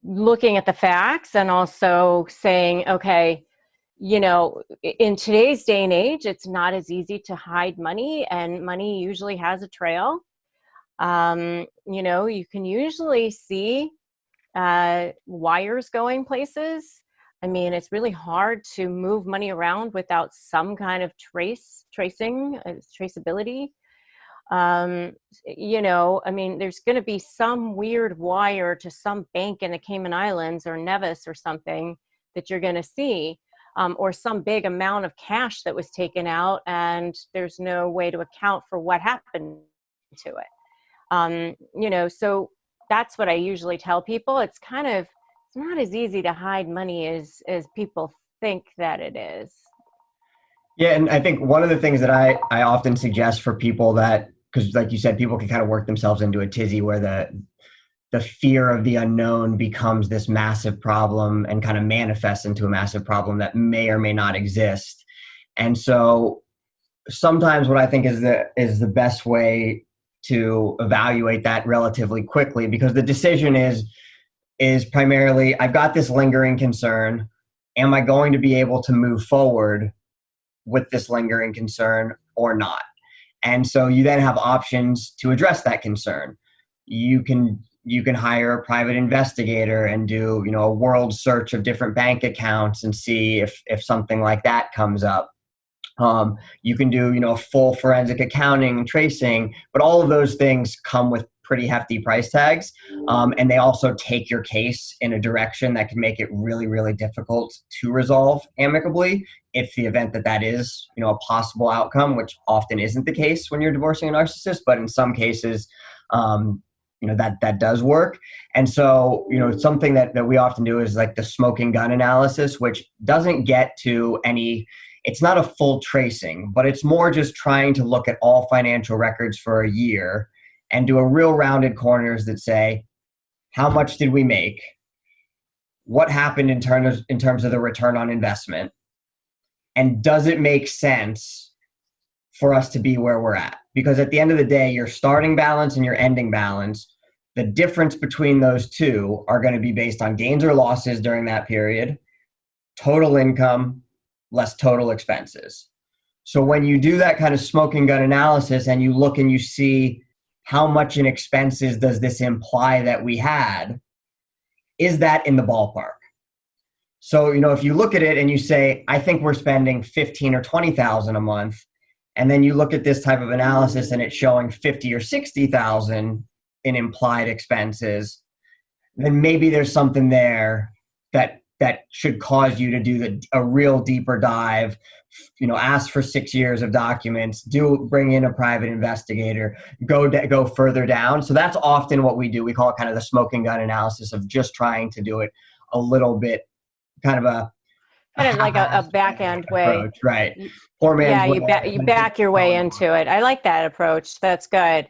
looking at the facts and also saying, okay, in today's day and age, it's not as easy to hide money, and money usually has a trail. You can usually see wires going places. I mean, it's really hard to move money around without some kind of traceability. There's going to be some weird wire to some bank in the Cayman Islands or Nevis or something that you're going to see, or some big amount of cash that was taken out, and there's no way to account for what happened to it. So that's what I usually tell people. It's not as easy to hide money as people think that it is. Yeah, and I think one of the things that I often suggest for people that, because like you said, people can kind of work themselves into a tizzy where the fear of the unknown becomes this massive problem and kind of manifests into a massive problem that may or may not exist. And so sometimes what I think is the best way to evaluate that relatively quickly, because the decision is primarily, I've got this lingering concern. Am I going to be able to move forward with this lingering concern or not? And so you then have options to address that concern. You can hire a private investigator and do, a world search of different bank accounts and see if something like that comes up. You can do, full forensic accounting and tracing, but all of those things come with pretty hefty price tags. And they also take your case in a direction that can make it really, really difficult to resolve amicably if the event that is, a possible outcome, which often isn't the case when you're divorcing a narcissist, but in some cases, that does work. And so, something that we often do is like the smoking gun analysis, which doesn't get to it's not a full tracing, but it's more just trying to look at all financial records for a year and do a real rounded corners that say, how much did we make? What happened in terms of the return on investment? And does it make sense for us to be where we're at? Because at the end of the day, your starting balance and your ending balance, the difference between those two are going to be based on gains or losses during that period, total income, less total expenses. So when you do that kind of smoking gun analysis and you look and you see how much in expenses does this imply that we had, is that in the ballpark? So, if you look at it and you say, I think we're spending 15 or 20,000 a month, and then you look at this type of analysis and it's showing 50 or 60,000 in implied expenses, then maybe there's something there that should cause you to do a real deeper dive, ask for 6 years of documents, bring in a private investigator, go further down. So that's often what we do. We call it kind of the smoking gun analysis of just trying to do it a little bit, kind of like a back end way, approach, right? Poor man's you back your way into it. I like that approach. That's good.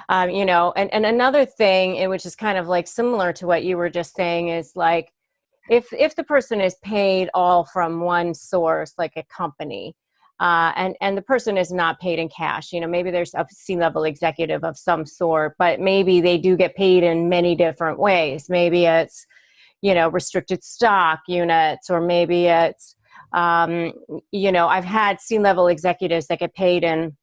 And another thing, which is kind of like similar to what you were just saying, is like, if the person is paid all from one source, like a company, and the person is not paid in cash, maybe there's a C-level executive of some sort, but maybe they do get paid in many different ways. Maybe it's, restricted stock units, or maybe it's, I've had C-level executives that get paid in,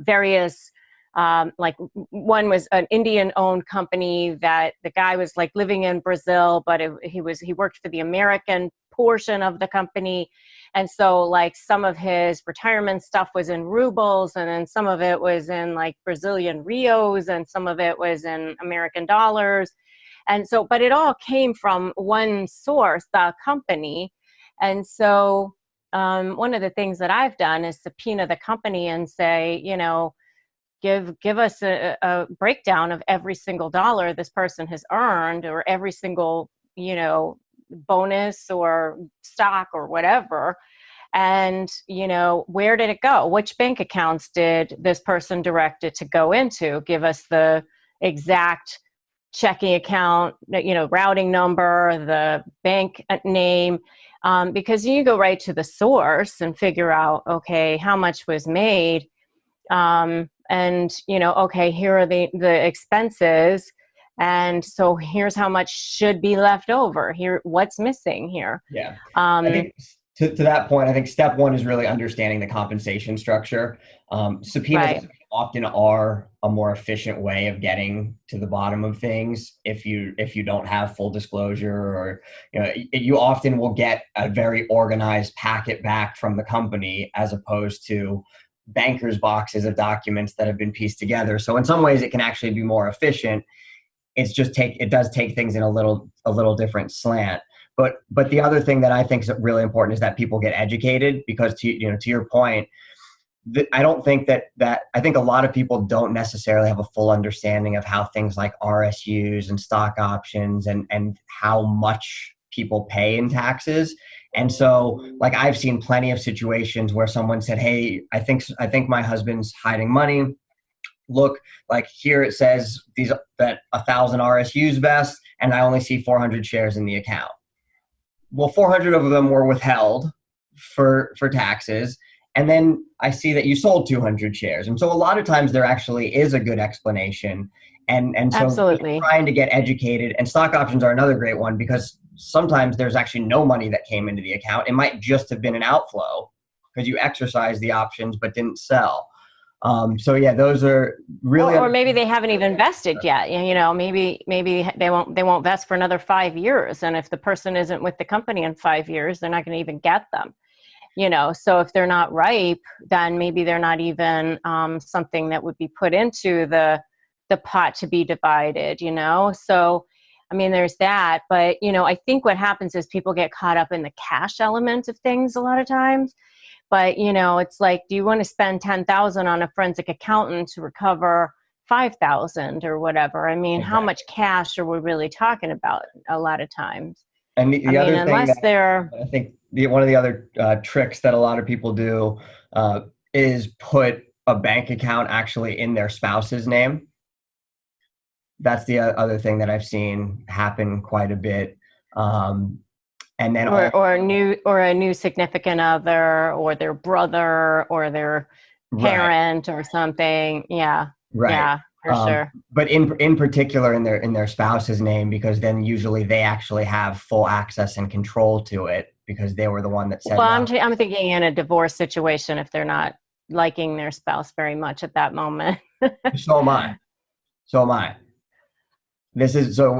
various, like one was an Indian owned company that the guy was like living in Brazil, but he worked for the American portion of the company. And so like some of his retirement stuff was in rubles, and then some of it was in like Brazilian Rios, and some of it was in American dollars. And so, but it all came from one source, the company. And so one of the things that I've done is subpoena the company and say, give us a breakdown of every single dollar this person has earned, or every single, bonus or stock or whatever. And, where did it go? Which bank accounts did this person direct it to go into? Give us the exact checking account, routing number, the bank name, because you go right to the source and figure out, okay, how much was made. And, okay, here are the expenses. And so here's how much should be left over here. What's missing here? Yeah. I think to that point, I think step one is really understanding the compensation structure. Subpoenas often are a more efficient way of getting to the bottom of things. If you don't have full disclosure, or, you often will get a very organized packet back from the company, as opposed to bankers' boxes of documents that have been pieced together. So in some ways it can actually be more efficient. It does take things in a little different slant. But the other thing that I think is really important is that people get educated, because to your point, I don't think I think a lot of people don't necessarily have a full understanding of how things like RSUs and stock options and how much people pay in taxes. And so like I've seen plenty of situations where someone said, hey, I think my husband's hiding money. Look, like here it says that 1,000 RSUs vest, and I only see 400 shares in the account. Well, 400 of them were withheld for taxes. And then I see that you sold 200 shares. And so a lot of times there actually is a good explanation. And so absolutely trying to get educated, and stock options are another great one, because sometimes there's actually no money that came into the account. It might just have been an outflow because you exercised the options but didn't sell. So yeah, those are really, or maybe they haven't even vested yet. Maybe they won't vest for another 5 years. And if the person isn't with the company in 5 years, they're not going to even get them. So if they're not ripe, then maybe they're not even something that would be put into the pot to be divided. So I mean, there's that. But I think what happens is people get caught up in the cash element of things a lot of times. But, it's like, do you want to spend $10,000 on a forensic accountant to recover $5,000 or whatever? I mean, How much cash are we really talking about a lot of times? And the other thing unless they're, I think one of the other tricks that a lot of people do is put a bank account actually in their spouse's name. That's the other thing that I've seen happen quite a bit. And then or a new significant other, or their brother, or their parent, or something. Yeah. Right. Yeah, for sure. But in particular in their spouse's name, because then usually they actually have full access and control to it, because they were the one that said. Well, I'm thinking in a divorce situation, if they're not liking their spouse very much at that moment. So am I. This is so.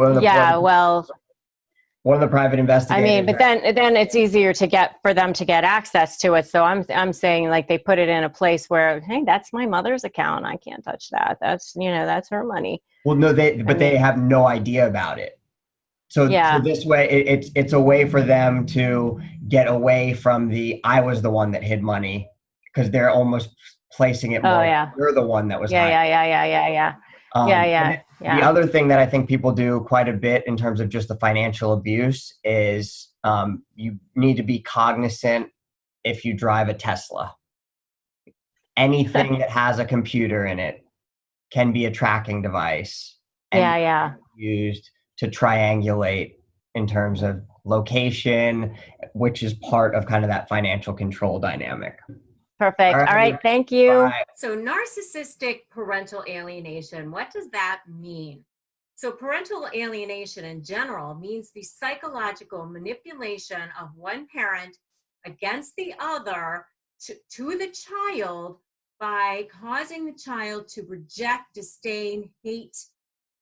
One of the private investigators. I mean, but then it's easier for them to get access to it. So I'm saying, like, they put it in a place where, hey, that's my mother's account. I can't touch that. That's that's her money. Well, no, they have no idea about it. So this way, it's a way for them to get away from I was the one that hid money, because they're almost placing it more. Oh, yeah. You're the one that was. Yeah. The other thing that I think people do quite a bit in terms of just the financial abuse is you need to be cognizant if you drive a Tesla. Anything that has a computer in it can be a tracking device. And used to triangulate in terms of location, which is part of kind of that financial control dynamic. Perfect. All right. Thank you. Bye. So narcissistic parental alienation, what does that mean? So parental alienation in general means the psychological manipulation of one parent against the other to the child by causing the child to reject, disdain, hate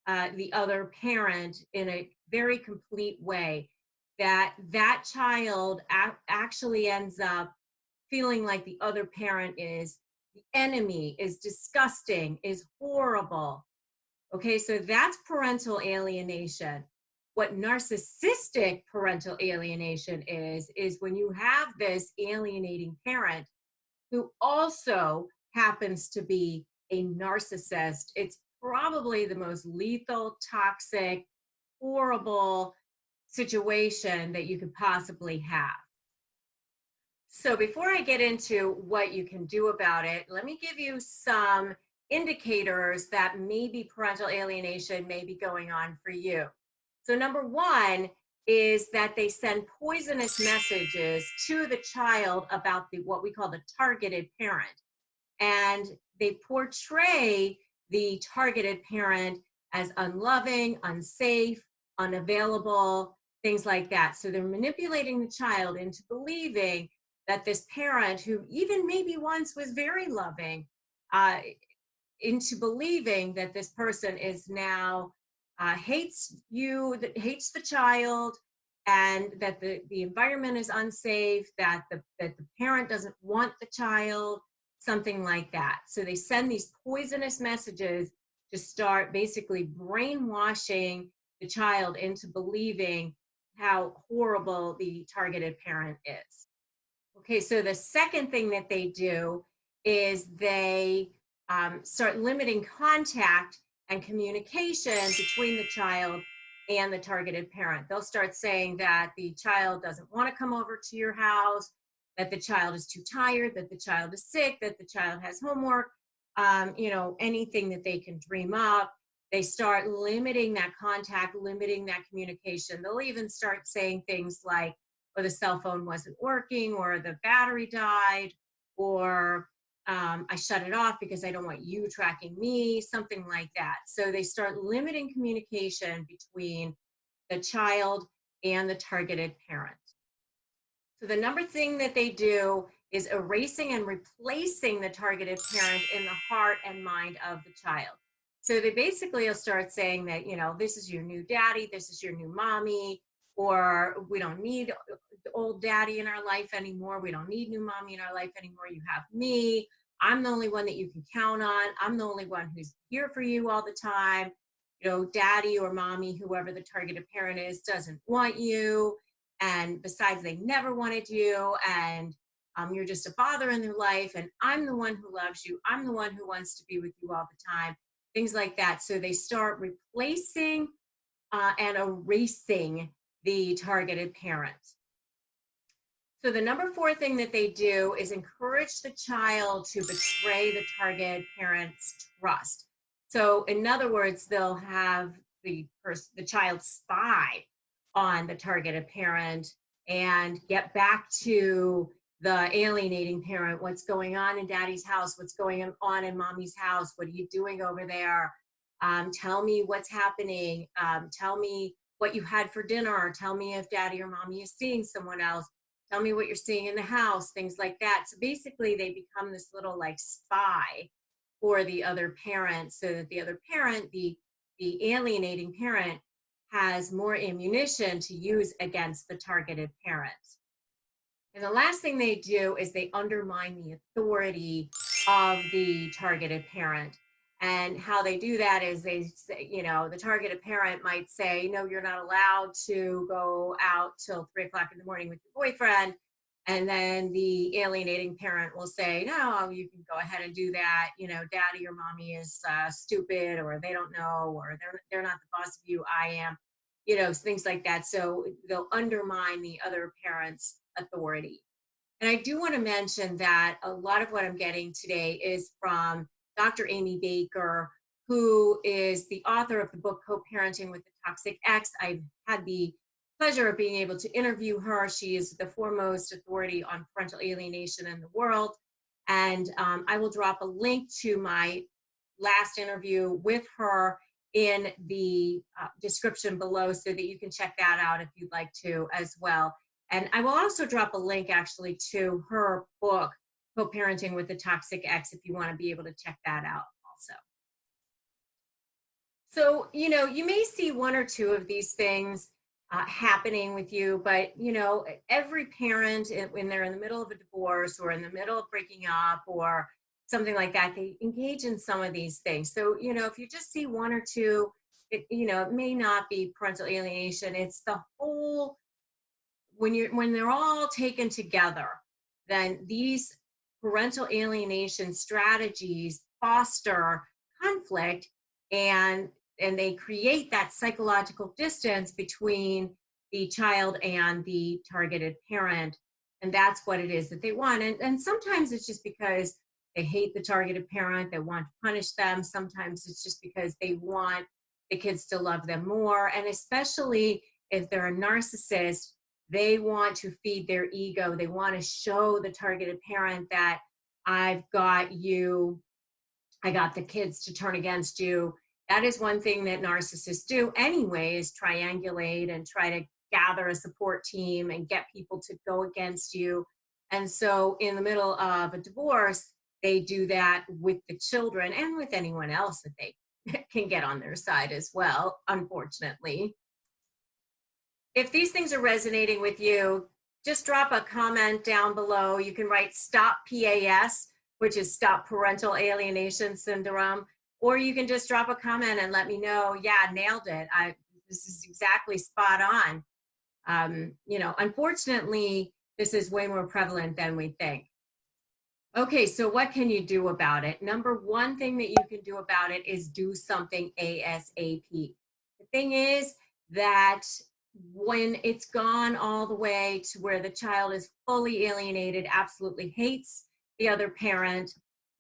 the other parent in a very complete way. That child actually ends up feeling like the other parent is the enemy, is disgusting, is horrible. Okay, so that's parental alienation. What narcissistic parental alienation is when you have this alienating parent who also happens to be a narcissist. It's probably the most lethal, toxic, horrible situation that you could possibly have. So before I get into what you can do about it, let me give you some indicators that maybe parental alienation may be going on for you. So number one is that they send poisonous messages to the child about what we call the targeted parent. And they portray the targeted parent as unloving, unsafe, unavailable, things like that. So they're manipulating the child into believing that this parent, who even maybe once was very loving, into believing that this person is now hates you, that hates the child, and that the environment is unsafe, that the parent doesn't want the child, something like that. So they send these poisonous messages to start basically brainwashing the child into believing how horrible the targeted parent is. Okay, so the second thing that they do is they start limiting contact and communication between the child and the targeted parent. They'll start saying that the child doesn't want to come over to your house, that the child is too tired, that the child is sick, that the child has homework, anything that they can dream up. They start limiting that contact, limiting that communication. They'll even start saying things like, or the cell phone wasn't working, or the battery died, or I shut it off because I don't want you tracking me, something like that. So they start limiting communication between the child and the targeted parent. So the number thing that they do is erasing and replacing the targeted parent in the heart and mind of the child. So they basically will start saying that, this is your new daddy, this is your new mommy, or we don't need old daddy in our life anymore. We don't need new mommy in our life anymore. You have me. I'm the only one that you can count on. I'm the only one who's here for you all the time. Daddy or mommy, whoever the targeted parent is, doesn't want you. And besides, they never wanted you. And you're just a bother in their life. And I'm the one who loves you. I'm the one who wants to be with you all the time. Things like that. So they start replacing and erasing the targeted parent. So the number 4 thing that they do is encourage the child to betray the target parent's trust. So in other words, they'll have the child spy on the targeted parent and get back to the alienating parent. What's going on in daddy's house? What's going on in mommy's house? What are you doing over there? Tell me what's happening. Tell me what you had for dinner. Tell me if daddy or mommy is seeing someone else. Tell me what you're seeing in the house, things like that. So basically they become this little spy for the other parent, so that the other parent, the alienating parent, has more ammunition to use against the targeted parent. And the last thing they do is they undermine the authority of the targeted parent. And how they do that is they say, the targeted parent might say, no, you're not allowed to go out till 3 o'clock in the morning with your boyfriend. And then the alienating parent will say, no, you can go ahead and do that. Daddy or mommy is stupid, or they don't know, or they're not the boss of you, I am, things like that. So they'll undermine the other parent's authority. And I do want to mention that a lot of what I'm getting today is from Dr. Amy Baker, who is the author of the book Co-Parenting with the Toxic Ex. I've had the pleasure of being able to interview her. She is the foremost authority on parental alienation in the world. And I will drop a link to my last interview with her in the description below so that you can check that out if you'd like to as well. And I will also drop a link actually to her book, Co-Parenting with the Toxic Ex, if you want to be able to check that out also. So, you may see one or two of these things happening with you, but, every parent, when they're in the middle of a divorce or in the middle of breaking up or something like that, they engage in some of these things. So, if you just see one or two, it may not be parental alienation. It's the whole, when they're all taken together, then these parental alienation strategies foster conflict, and they create that psychological distance between the child and the targeted parent. And that's what it is that they want. And sometimes it's just because they hate the targeted parent, they want to punish them. Sometimes it's just because they want the kids to love them more. And especially if they're a narcissist, they want to feed their ego. They want to show the targeted parent that I've got you, I got the kids to turn against you. That is one thing that narcissists do anyway, is triangulate and try to gather a support team and get people to go against you. And so in the middle of a divorce, they do that with the children and with anyone else that they can get on their side as well, unfortunately. If these things are resonating with you, just drop a comment down below. You can write Stop PAS, which is Stop Parental Alienation Syndrome, or you can just drop a comment and let me know, yeah, nailed it. This is exactly spot on. Unfortunately, this is way more prevalent than we think. Okay, so what can you do about it? Number one thing that you can do about it is do something ASAP. The thing is that when it's gone all the way to where the child is fully alienated, absolutely hates the other parent,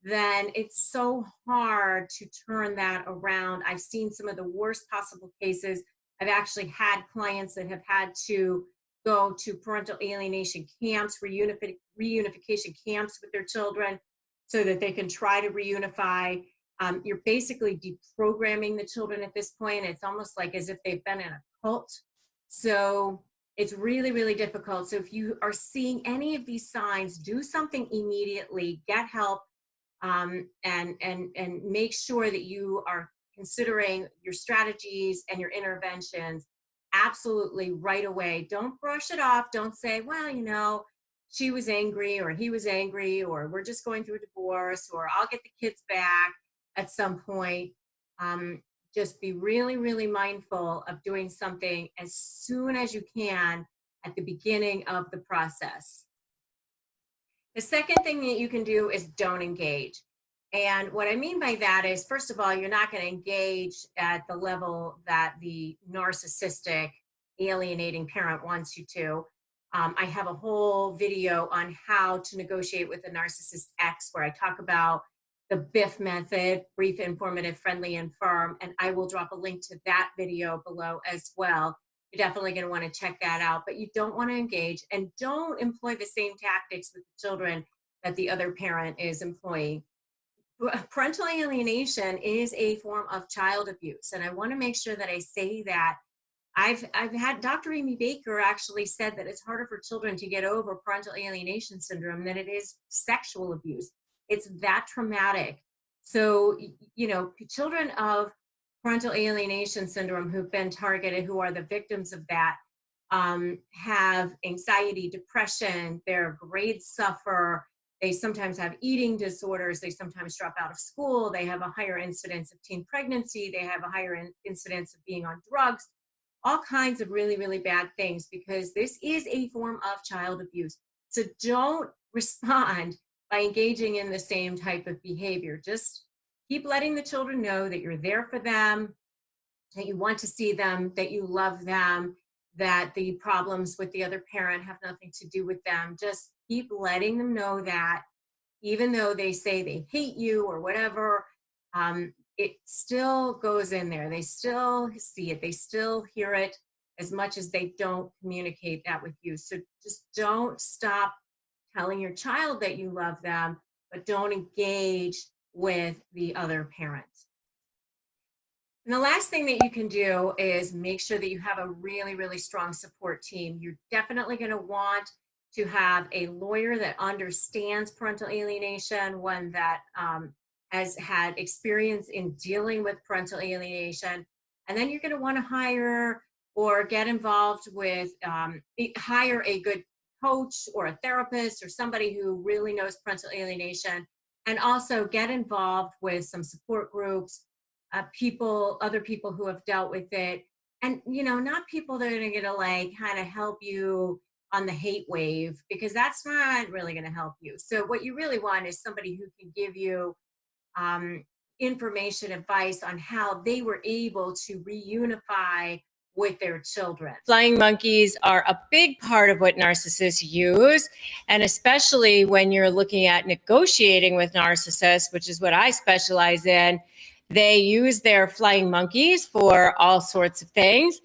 then it's so hard to turn that around. I've seen some of the worst possible cases. I've actually had clients that have had to go to parental alienation camps, reunification camps with their children so that they can try to reunify. You're basically deprogramming the children at this point. It's almost like as if they've been in a cult. So it's really, really difficult. So if you are seeing any of these signs, do something immediately, get help, and make sure that you are considering your strategies and your interventions absolutely right away. Don't brush it off. Don't say, well, she was angry or he was angry, or we're just going through a divorce, or I'll get the kids back at some point. Just be really, really mindful of doing something as soon as you can at the beginning of the process. The second thing that you can do is don't engage. And what I mean by that is, first of all, you're not going to engage at the level that the narcissistic alienating parent wants you to. I have a whole video on how to negotiate with a narcissist ex, where I talk about the BIF method, brief, informative, friendly, and firm. And I will drop a link to that video below as well. You're definitely going to want to check that out, but you don't want to engage, and don't employ the same tactics with the children that the other parent is employing. Parental alienation is a form of child abuse, and I want to make sure that I say that. I've had Dr. Amy Baker actually said that it's harder for children to get over parental alienation syndrome than it is sexual abuse. It's that traumatic. So, children of parental alienation syndrome who've been targeted, who are the victims of that, have anxiety, depression, their grades suffer. They sometimes have eating disorders. They sometimes drop out of school. They have a higher incidence of teen pregnancy. They have a higher incidence of being on drugs, all kinds of really, really bad things, because this is a form of child abuse. So don't respond by engaging in the same type of behavior. Just keep letting the children know that you're there for them, that you want to see them, that you love them, that the problems with the other parent have nothing to do with them. Just keep letting them know that even though they say they hate you or whatever, it still goes in there. They still see it. They still hear it, as much as they don't communicate that with you. So just don't stop telling your child that you love them, but don't engage with the other parent. And the last thing that you can do is make sure that you have a really, really strong support team. You're definitely going to want to have a lawyer that understands parental alienation, one that has had experience in dealing with parental alienation. And then you're going to want to hire or get involved with, hire a good coach or a therapist or somebody who really knows parental alienation, and also get involved with some support groups, other people who have dealt with it. And, not people that are going to like kind of help you on the hate wave, because that's not really going to help you. So what you really want is somebody who can give you information, advice on how they were able to reunify with their children. Flying monkeys are a big part of what narcissists use, and especially when you're looking at negotiating with narcissists, which is what I specialize in, they use their flying monkeys for all sorts of things.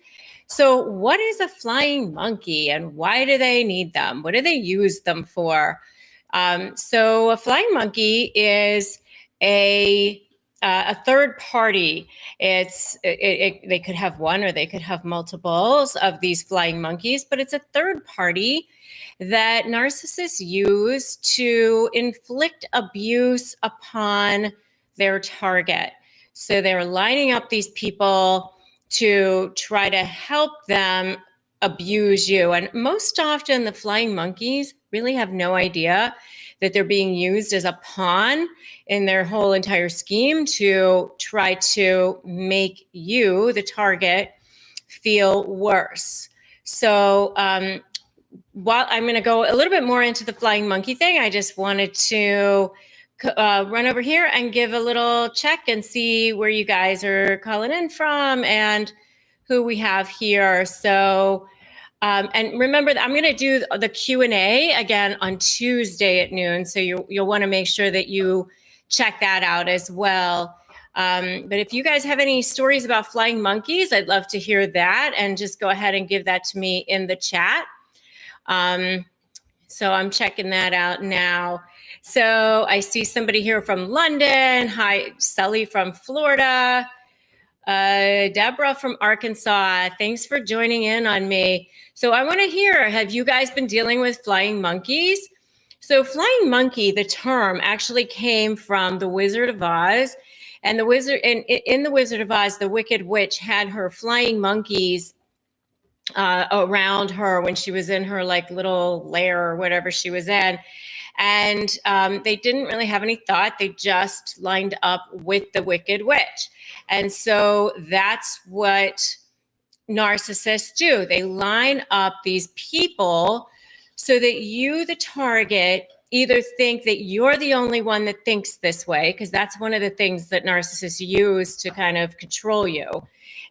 So what is a flying monkey and why do they need them? What do they use them for? So a flying monkey is a third party. They could have one or they could have multiples of these flying monkeys, but it's a third party that narcissists use to inflict abuse upon their target. So they're lining up these people to try to help them abuse you. And most often the flying monkeys really have no idea that they're being used as a pawn in their whole entire scheme to try to make you, the target, feel worse. So while I'm going to go a little bit more into the flying monkey thing, I just wanted to run over here and give a little check and see where you guys are calling in from and who we have here. So, and remember that I'm going to do the Q&A again on Tuesday at noon. So you'll want to make sure that you check that out as well. But if you guys have any stories about flying monkeys, I'd love to hear that, and just go ahead and give that to me in the chat. So I'm checking that out now. So I see somebody here from London. Hi, Sully from Florida. Deborah from Arkansas. Thanks for joining in on me. So I want to hear, have you guys been dealing with flying monkeys? So flying monkey, the term actually came from the Wizard of Oz. And the wizard in the Wizard of Oz, the Wicked Witch had her flying monkeys around her when she was in her like little lair or whatever she was in. And they didn't really have any thought. They just lined up with the Wicked Witch. And so that's what narcissists do. They line up these people so that you, the target, either think that you're the only one that thinks this way, because that's one of the things that narcissists use to kind of control you,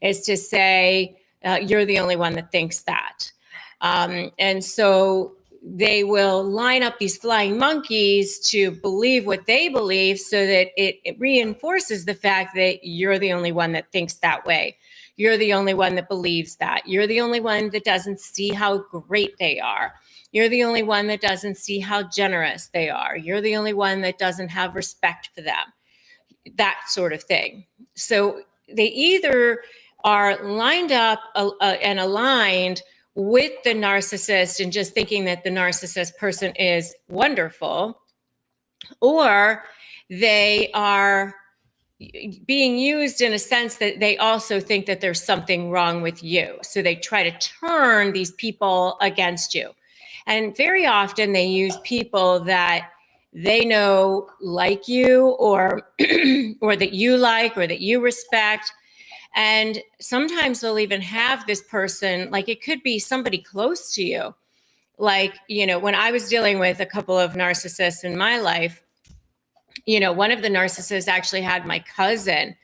is to say, you're the only one that thinks that. And so they will line up these flying monkeys to believe what they believe, so that it reinforces the fact that you're the only one that thinks that way. You're the only one that believes that. You're the only one that doesn't see how great they are. You're the only one that doesn't see how generous they are. You're the only one that doesn't have respect for them. That sort of thing. So they either are lined up and aligned with the narcissist and just thinking that the narcissist person is wonderful, or they are being used in a sense that they also think that there's something wrong with you. So they try to turn these people against you. And very often they use people that they know like you, or or that you like, or that you respect. And sometimes they'll even have this person, like it could be somebody close to you. Like, when I was dealing with a couple of narcissists in my life, one of the narcissists actually had my cousin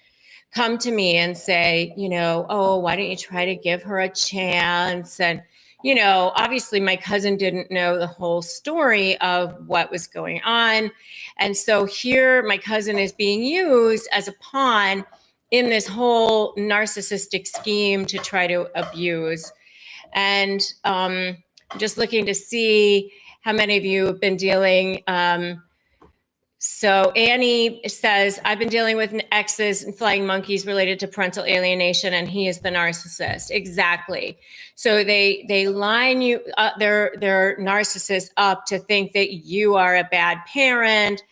come to me and say, oh, why don't you try to give her a chance? And, obviously my cousin didn't know the whole story of what was going on. And so here my cousin is being used as a pawn in this whole narcissistic scheme to try to abuse. And just looking to see how many of you have been dealing So Annie says, I've been dealing with exes and flying monkeys related to parental alienation, and he is the narcissist. Exactly. So they line you their narcissist up to think that you are a bad parent,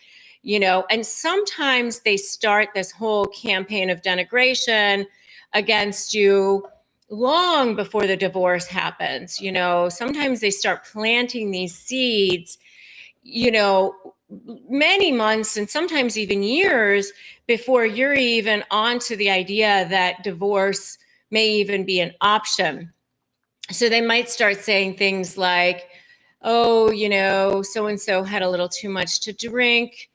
and sometimes they start this whole campaign of denigration against you long before the divorce happens. Sometimes they start planting these seeds, many months and sometimes even years before you're even onto the idea that divorce may even be an option. So they might start saying things like, oh, so-and-so had a little too much to drink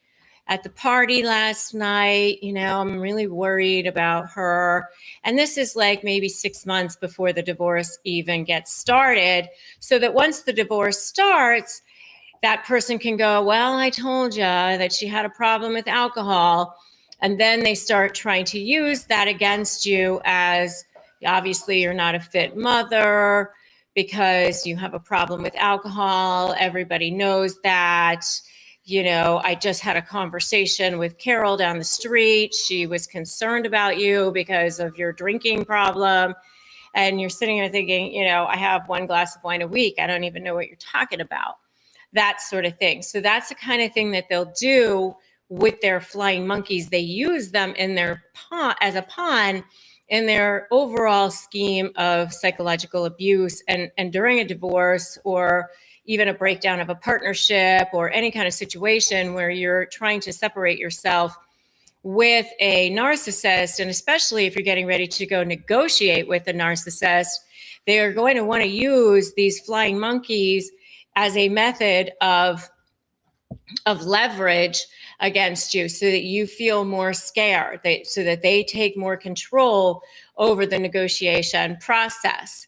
at the party last night. I'm really worried about her. And this is like maybe 6 months before the divorce even gets started. So that once the divorce starts, that person can go, well, I told you that she had a problem with alcohol. And then they start trying to use that against you as, obviously, you're not a fit mother because you have a problem with alcohol. Everybody knows that. I just had a conversation with Carol down the street. She was concerned about you because of your drinking problem. And you're sitting there thinking, I have 1 glass of wine a week. I don't even know what you're talking about. That sort of thing. So that's the kind of thing that they'll do with their flying monkeys. They use them in their as a pawn in their overall scheme of psychological abuse. And during a divorce or even a breakdown of a partnership or any kind of situation where you're trying to separate yourself with a narcissist, and especially if you're getting ready to go negotiate with a narcissist, they are going to want to use these flying monkeys as a method of leverage against you so that you feel more scared, so that they take more control over the negotiation process.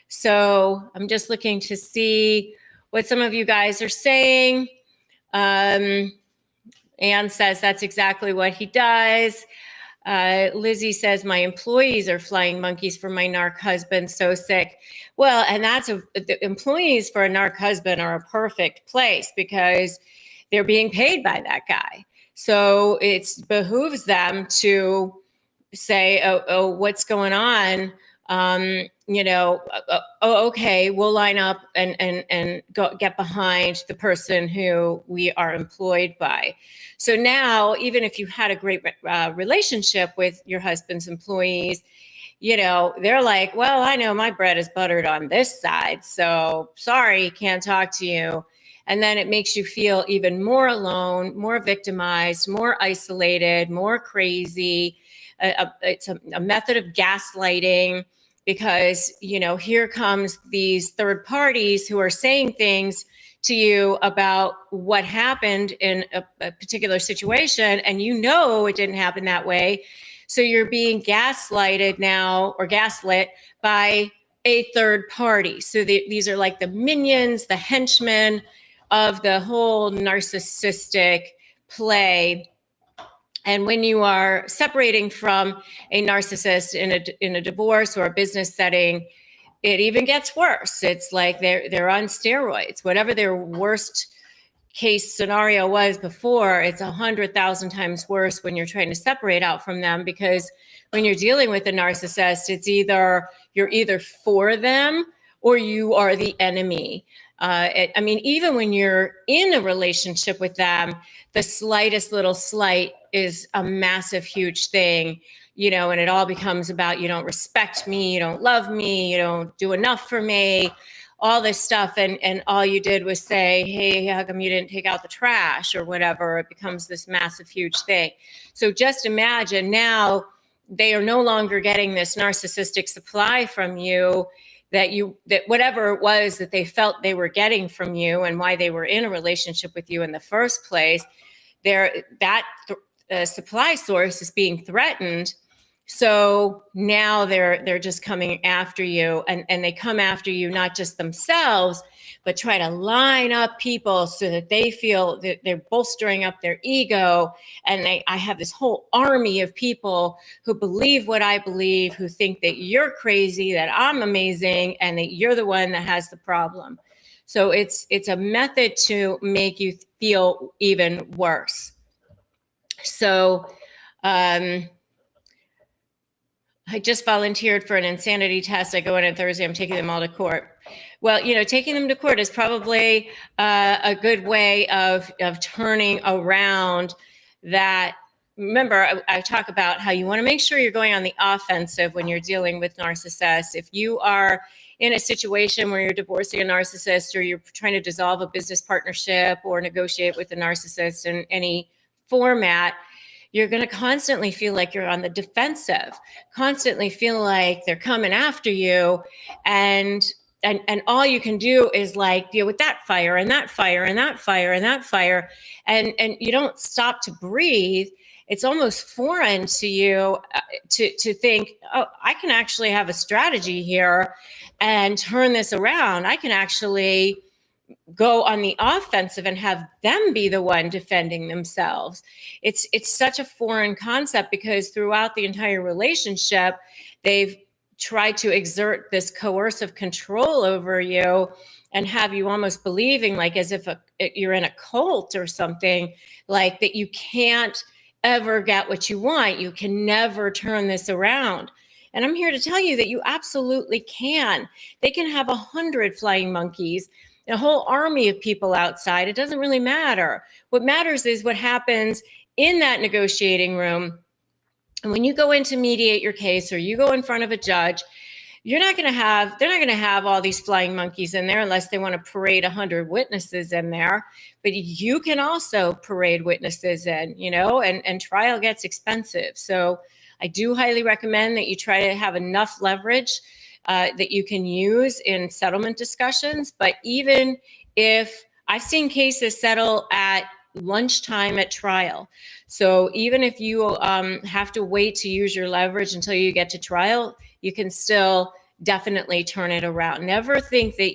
So I'm just looking to see what some of you guys are saying. Anne says that's exactly what he does. Lizzie says, my employees are flying monkeys for my narc husband, so sick. Well, and the employees for a narc husband are a perfect place because they're being paid by that guy. So it behooves them to say, oh, what's going on? Okay, we'll line up and go get behind the person who we are employed by. So now, even if you had a great relationship with your husband's employees, they're like, well, I know my bread is buttered on this side, so sorry, can't talk to you. And then it makes you feel even more alone, more victimized, more isolated, more crazy. It's a method of gaslighting because, here comes these third parties who are saying things to you about what happened in a particular situation, and it didn't happen that way. So you're being gaslighted now, or gaslit, by a third party. So these are like the minions, the henchmen of the whole narcissistic play. And when you are separating from a narcissist in a divorce or a business setting, it even gets worse. It's like they're on steroids. Whatever their worst case scenario was before, it's 100,000 times worse when you're trying to separate out from them, because when you're dealing with a narcissist, you're either for them or you are the enemy. Even when you're in a relationship with them, the slightest little slight is a massive, huge thing, and it all becomes about, you don't respect me, you don't love me, you don't do enough for me, all this stuff. And all you did was say, hey, how come you didn't take out the trash or whatever? It becomes this massive, huge thing. So just imagine now they are no longer getting this narcissistic supply from you, that whatever it was that they felt they were getting from you and why they were in a relationship with you in the first place, that supply source is being threatened. So now they're just coming after you, and they come after you not just themselves, but try to line up people so that they feel that they're bolstering up their ego. And I have this whole army of people who believe what I believe, who think that you're crazy, that I'm amazing, and that you're the one that has the problem. So it's a method to make you feel even worse. So I just volunteered for an insanity test. I go in on Thursday. I'm taking them all to court. Well, you know, taking them to court is probably a good way of turning around that. Remember, I talk about how you want to make sure you're going on the offensive when you're dealing with narcissists. If you are in a situation where you're divorcing a narcissist, or you're trying to dissolve a business partnership or negotiate with a narcissist in any format, you're going to constantly feel like you're on the defensive, constantly feel like they're coming after you. And all you can do is like deal with that fire and that fire and that fire and that fire. And you don't stop to breathe. It's almost foreign to you to think, oh, I can actually have a strategy here and turn this around. I can actually go on the offensive and have them be the one defending themselves. It's such a foreign concept, because throughout the entire relationship, they've tried to exert this coercive control over you and have you almost believing, like as if you're in a cult or something, like that you can't ever get what you want. You can never turn this around. And I'm here to tell you that you absolutely can. They can have 100 flying monkeys, a whole army of people outside. It doesn't really matter. What matters is what happens in that negotiating room. And when you go in to mediate your case, or you go in front of a judge, they're not going to have all these flying monkeys in there unless they want to parade 100 witnesses in there. But you can also parade witnesses in, you know, and trial gets expensive. So I do highly recommend that you try to have enough leverage that you can use in settlement discussions. But even if I've seen cases settle at lunchtime at trial. So even if you have to wait to use your leverage until you get to trial, you can still definitely turn it around. Never think that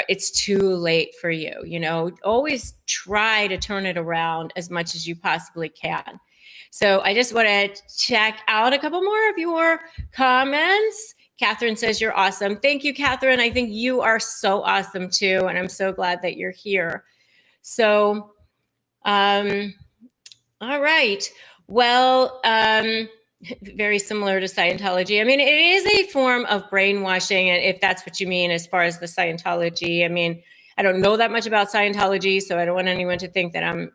it's too late for you. You know, always try to turn it around as much as you possibly can. So I just want to check out a couple more of your comments. Catherine says you're awesome. Thank you, Catherine. I think you are so awesome too, and I'm so glad that you're here. So, all right. Well, very similar to Scientology. I mean, it is a form of brainwashing, and if that's what you mean as far as the Scientology. I mean, I don't know that much about Scientology, so I don't want anyone to think that I'm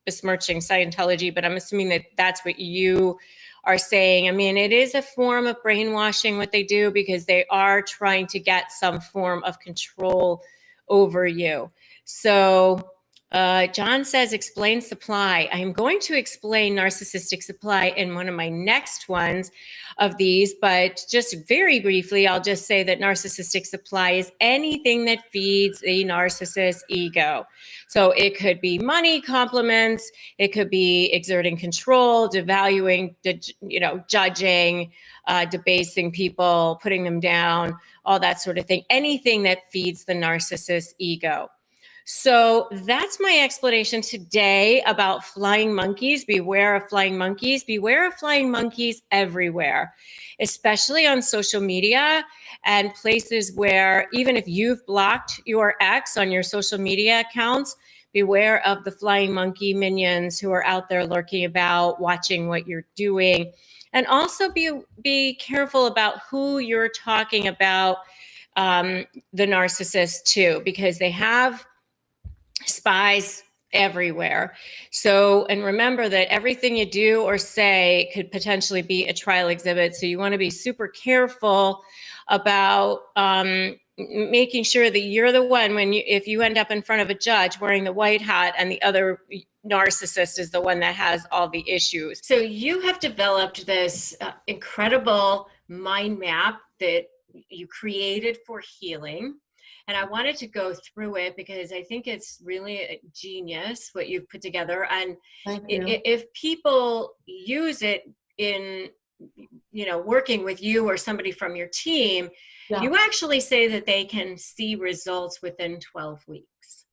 besmirching Scientology, but I'm assuming that that's what you are saying. I mean, it is a form of brainwashing what they do, because they are trying to get some form of control over you. So John says, explain supply. I'm going to explain narcissistic supply in one of my next ones of these, but just very briefly, I'll just say that narcissistic supply is anything that feeds the narcissist's ego. So it could be money, compliments, it could be exerting control, devaluing, judging, debasing people, putting them down, all that sort of thing. Anything that feeds the narcissist's ego. So that's my explanation today about flying monkeys. Beware of flying monkeys. Beware of flying monkeys everywhere, especially on social media and places where, even if you've blocked your ex on your social media accounts, beware of the flying monkey minions who are out there lurking about, watching what you're doing. And also be careful about who you're talking about, the narcissist too, because they have spies everywhere. So, and remember that everything you do or say could potentially be a trial exhibit. So you want to be super careful about making sure that you're the one if you end up in front of a judge wearing the white hat and the other narcissist is the one that has all the issues. So you have developed this incredible mind map that you created for healing. And I wanted to go through it because I think it's really genius what you've put together. And if people use it in, working with you or somebody from your team, you actually say that they can see results within 12 weeks.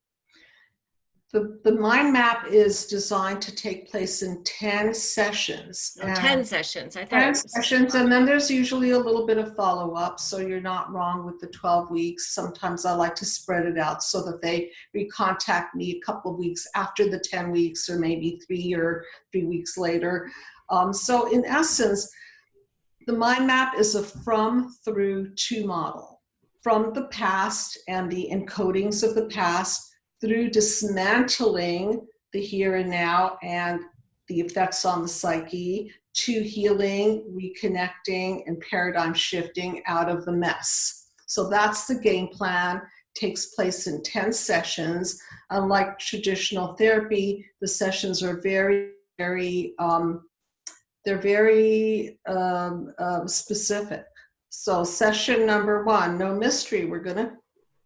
The mind map is designed to take place in 10 sessions. Oh, 10 sessions. I thought 10 it was sessions, and then there's usually a little bit of follow-up, so you're not wrong with the 12 weeks. Sometimes I like to spread it out so that they recontact me a couple of weeks after the 10 weeks, or maybe 3 weeks later. So in essence, the mind map is a from, through, to model. From the past and the encodings of the past, through dismantling the here and now and the effects on the psyche, to healing, reconnecting, and paradigm shifting out of the mess. So that's the game plan. Takes place in 10 sessions. Unlike traditional therapy, the sessions are very specific. So session number 1, no mystery. We're going to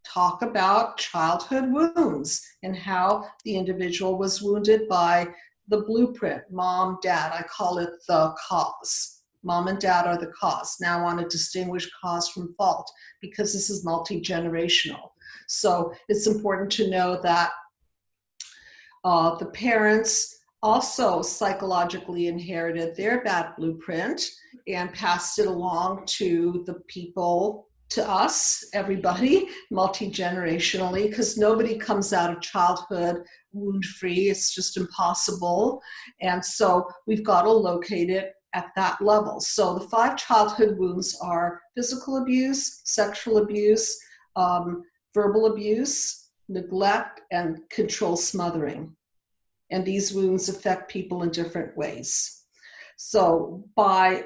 talk about childhood wounds and how the individual was wounded by the blueprint, mom, dad. I call it the cause. Mom and dad are the cause. Now I want to distinguish cause from fault because this is multi-generational. So it's important to know that the parents also psychologically inherited their bad blueprint and passed it along to the people, to us, everybody, multi-generationally, because nobody comes out of childhood wound-free. It's just impossible. And so we've got to locate it at that level. So the 5 childhood wounds are physical abuse, sexual abuse, verbal abuse, neglect, and control smothering. And these wounds affect people in different ways. So by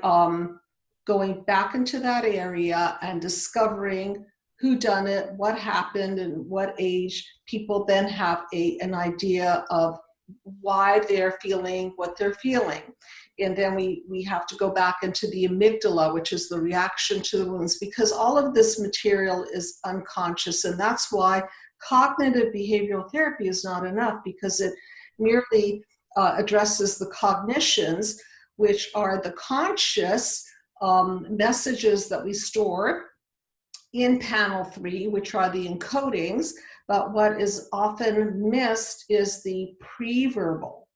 going back into that area and discovering who done it, what happened, and what age, people then have an idea of why they're feeling what they're feeling. And then we have to go back into the amygdala, which is the reaction to the wounds, because all of this material is unconscious. And that's why cognitive behavioral therapy is not enough, because it merely addresses the cognitions, which are the conscious messages that we store in panel 3, which are the encodings. But what is often missed is the pre-verbal,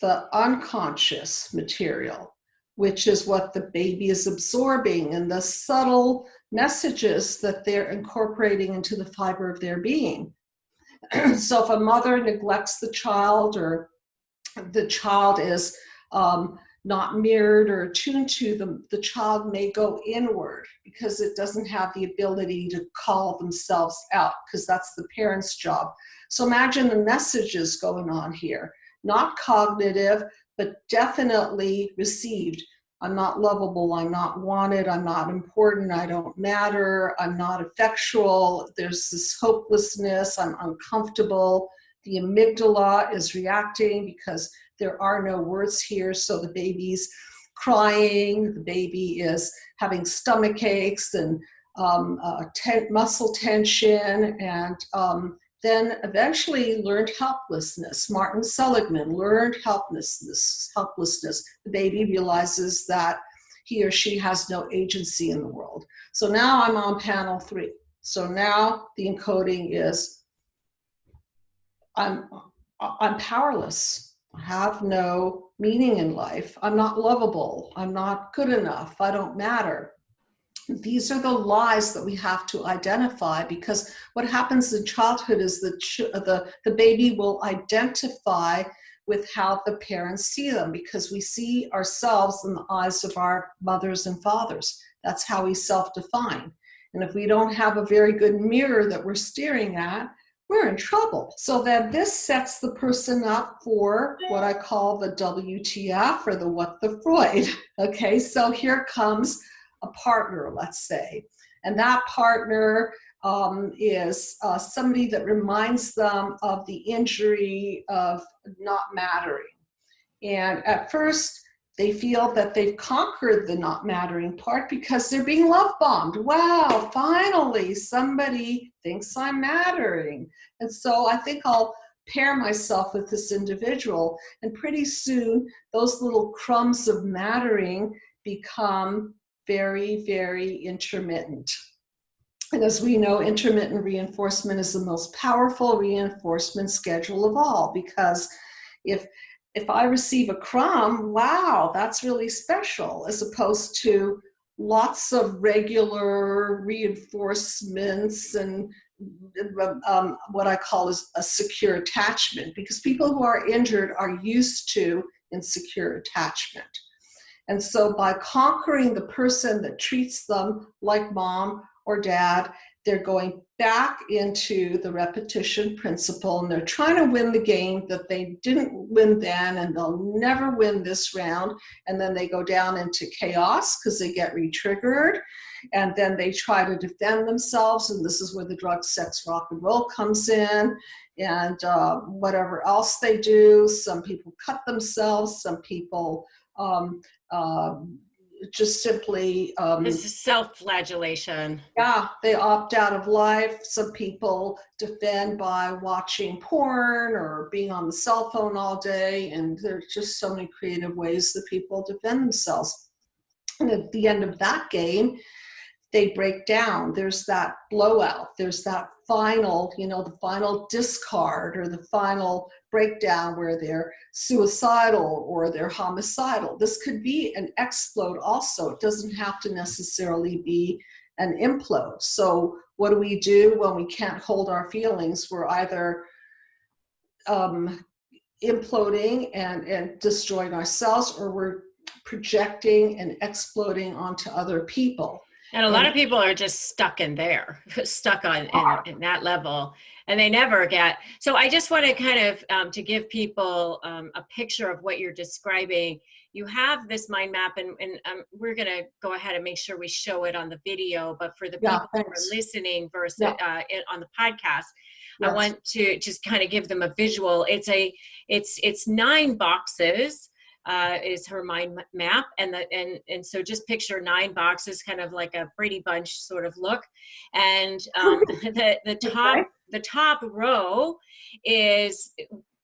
the unconscious material, which is what the baby is absorbing, and the subtle messages that they're incorporating into the fiber of their being. So if a mother neglects the child, or the child is not mirrored or attuned to them, the child may go inward because it doesn't have the ability to call themselves out, because that's the parent's job. So imagine the messages going on here, not cognitive, but definitely received. I'm not lovable, I'm not wanted, I'm not important, I don't matter, I'm not effectual, there's this hopelessness, I'm uncomfortable. The amygdala is reacting because there are no words here, so the baby's crying, the baby is having stomach aches and muscle tension, and then eventually learned helplessness. Martin Seligman learned helplessness. The baby realizes that he or she has no agency in the world. So now I'm on panel 3. So now the encoding is, I'm powerless. I have no meaning in life. I'm not lovable. I'm not good enough. I don't matter. These are the lies that we have to identify, because what happens in childhood is that the baby will identify with how the parents see them, because we see ourselves in the eyes of our mothers and fathers. That's how we self-define. And if we don't have a very good mirror that we're staring at, we're in trouble. So then this sets the person up for what I call the WTF, or the what the Freud. Okay, so here comes a partner, let's say. And that partner is somebody that reminds them of the injury of not mattering. And at first, they feel that they've conquered the not mattering part because they're being love bombed. Wow, finally, somebody thinks I'm mattering. And so I think I'll pair myself with this individual. And pretty soon, those little crumbs of mattering become very, very intermittent. And as we know, intermittent reinforcement is the most powerful reinforcement schedule of all, because if I receive a crumb, wow, that's really special, as opposed to lots of regular reinforcements and what I call is a secure attachment, because people who are injured are used to insecure attachment. And so by conquering the person that treats them like mom or dad, they're going back into the repetition principle, and they're trying to win the game that they didn't win then, and they'll never win this round. And then they go down into chaos because they get re-triggered, and then they try to defend themselves, and this is where the drug, sex, rock and roll comes in, and whatever else they do. Some people cut themselves, some people just simply This is self-flagellation. yeah, they opt out of life. Some people defend by watching porn or being on the cell phone all day, and there's just so many creative ways that people defend themselves. And at the end of that game, they break down. There's that blowout. There's that final, the final discard or the final breakdown where they're suicidal or they're homicidal. This could be an explode also. It doesn't have to necessarily be an implode. So what do we do when we can't hold our feelings? We're either imploding and destroying ourselves, or we're projecting and exploding onto other people. And a lot of people are just stuck in there, stuck in that level, and they never get. So I just want to kind of to give people a picture of what you're describing. You have this mind map, and we're going to go ahead and make sure we show it on the video. But for the people who are listening versus on the podcast, I want to just kind of give them a visual. It's 9 boxes. Is her mind map, and so just picture 9 boxes, kind of like a Brady Bunch sort of look, and the top row is